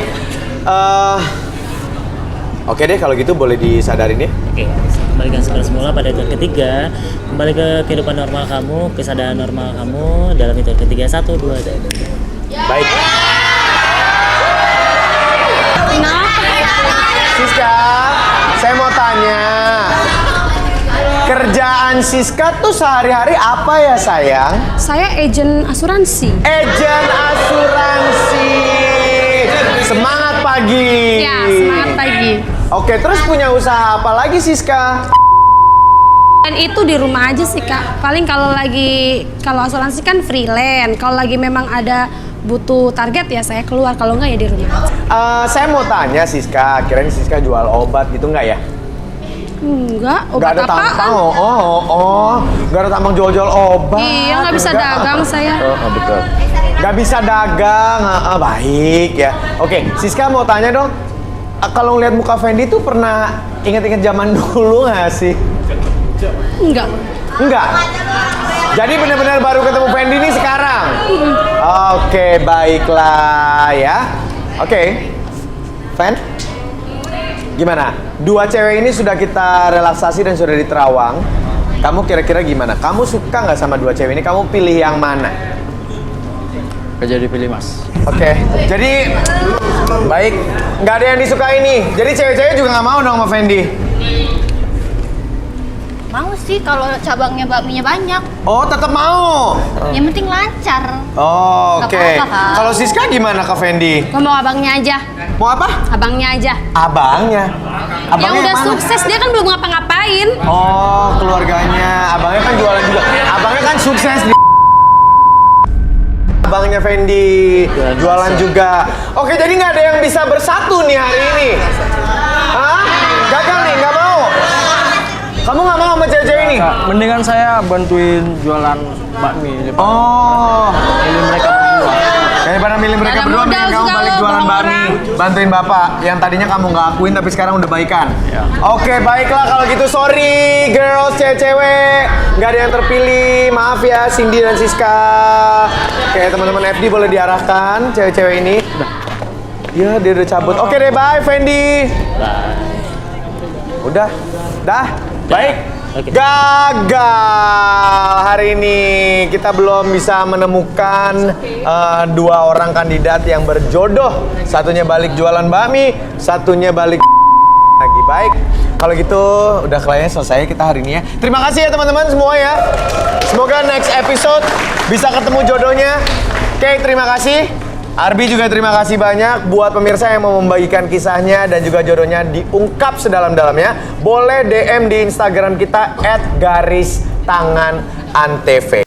Oke deh, kalau gitu boleh disadarin ya. Oke, kembalikan seperti semula pada hitungan ketiga. Kembali ke kehidupan normal kamu, kesadaran normal kamu dalam hitungan ketiga. 1, 2, dan 3. Baik. Siska, saya mau tanya. Kerjaan Siska tuh sehari-hari apa ya sayang? Saya agen asuransi. Agen asuransi. Semangat pagi. Ya, semangat pagi. Oke, terus punya usaha apa lagi Siska? Dan itu di rumah aja sih, Kak. Paling kalau asuransi kan freelance. Kalau lagi memang ada butuh target ya saya keluar. Kalau enggak ya di rumah. Saya mau tanya Siska, kirain Siska jual obat gitu nggak ya? Enggak, Nggak obat ada apaan? tampang, nggak ada tampang jual-jual obat. Iya, nggak bisa dagang saya. Betul. Nggak bisa dagang, baik ya. Oke, Siska mau tanya dong, kalau ngeliat muka Fendi tuh pernah inget-inget zaman dulu nggak sih? Enggak. Enggak? Jadi benar-benar baru ketemu Fendi ini sekarang? Oke, baiklah ya. Oke, Fen? Gimana? Dua cewek ini sudah kita relaksasi dan sudah di Terawang. Kamu kira-kira gimana? Kamu suka nggak sama dua cewek ini? Kamu pilih yang mana? Jadi pilih mas. Oke, jadi baik. Nggak ada yang disukai nih. Jadi cewek-cewek juga nggak mau dong sama Fendi? Mau sih kalau cabangnya bakminya banyak. Oh, tetap mau? Yang penting lancar. Oh, Nggak oke. apa-apa, Kak. Kalau Siska gimana Kak Fendi? Gua mau abangnya aja. Mau apa? Abangnya aja. Abangnya? Yang udah mana? sukses, dia kan belum ngapa-ngapain. Oh, keluarganya. Abangnya kan jualan juga. Abangnya kan sukses di Abangnya Fendi jualan juga. Oke, jadi nggak ada yang bisa bersatu nih hari ini. Hah? Gagal nih, nggak mau. Kamu nggak mau sama cewek-cewek ini? Mendingan saya bantuin jualan bakmi. Oh. Pilih mereka berdua. Daripada milih mereka Ada berdua, modal mending kamu juga balik lo, jualan bohong bakmi. Bantuin bapak, yang tadinya kamu nggak akuin tapi sekarang udah baikan. Oke, baiklah kalau gitu. Sorry, girls, cewek-cewek. Nggak ada yang terpilih. Maaf ya, Cindy dan Siska. Oke, teman-teman FD boleh diarahkan cewek-cewek ini. Ya, dia udah cabut. Oke deh, bye, Fendi. Udah, dah. Baik. Gagal hari ini. Kita belum bisa menemukan dua orang kandidat yang berjodoh. Satunya balik jualan bakmi, satunya balik lagi. Baik. Kalau gitu udah kayaknya selesai kita hari ini ya. Terima kasih ya teman-teman semua ya. Semoga next episode bisa ketemu jodohnya. Oke, terima kasih. Arbi juga terima kasih banyak buat pemirsa yang mau membagikan kisahnya dan juga jodohnya diungkap sedalam-dalamnya. Boleh DM di Instagram kita @garistanganantv.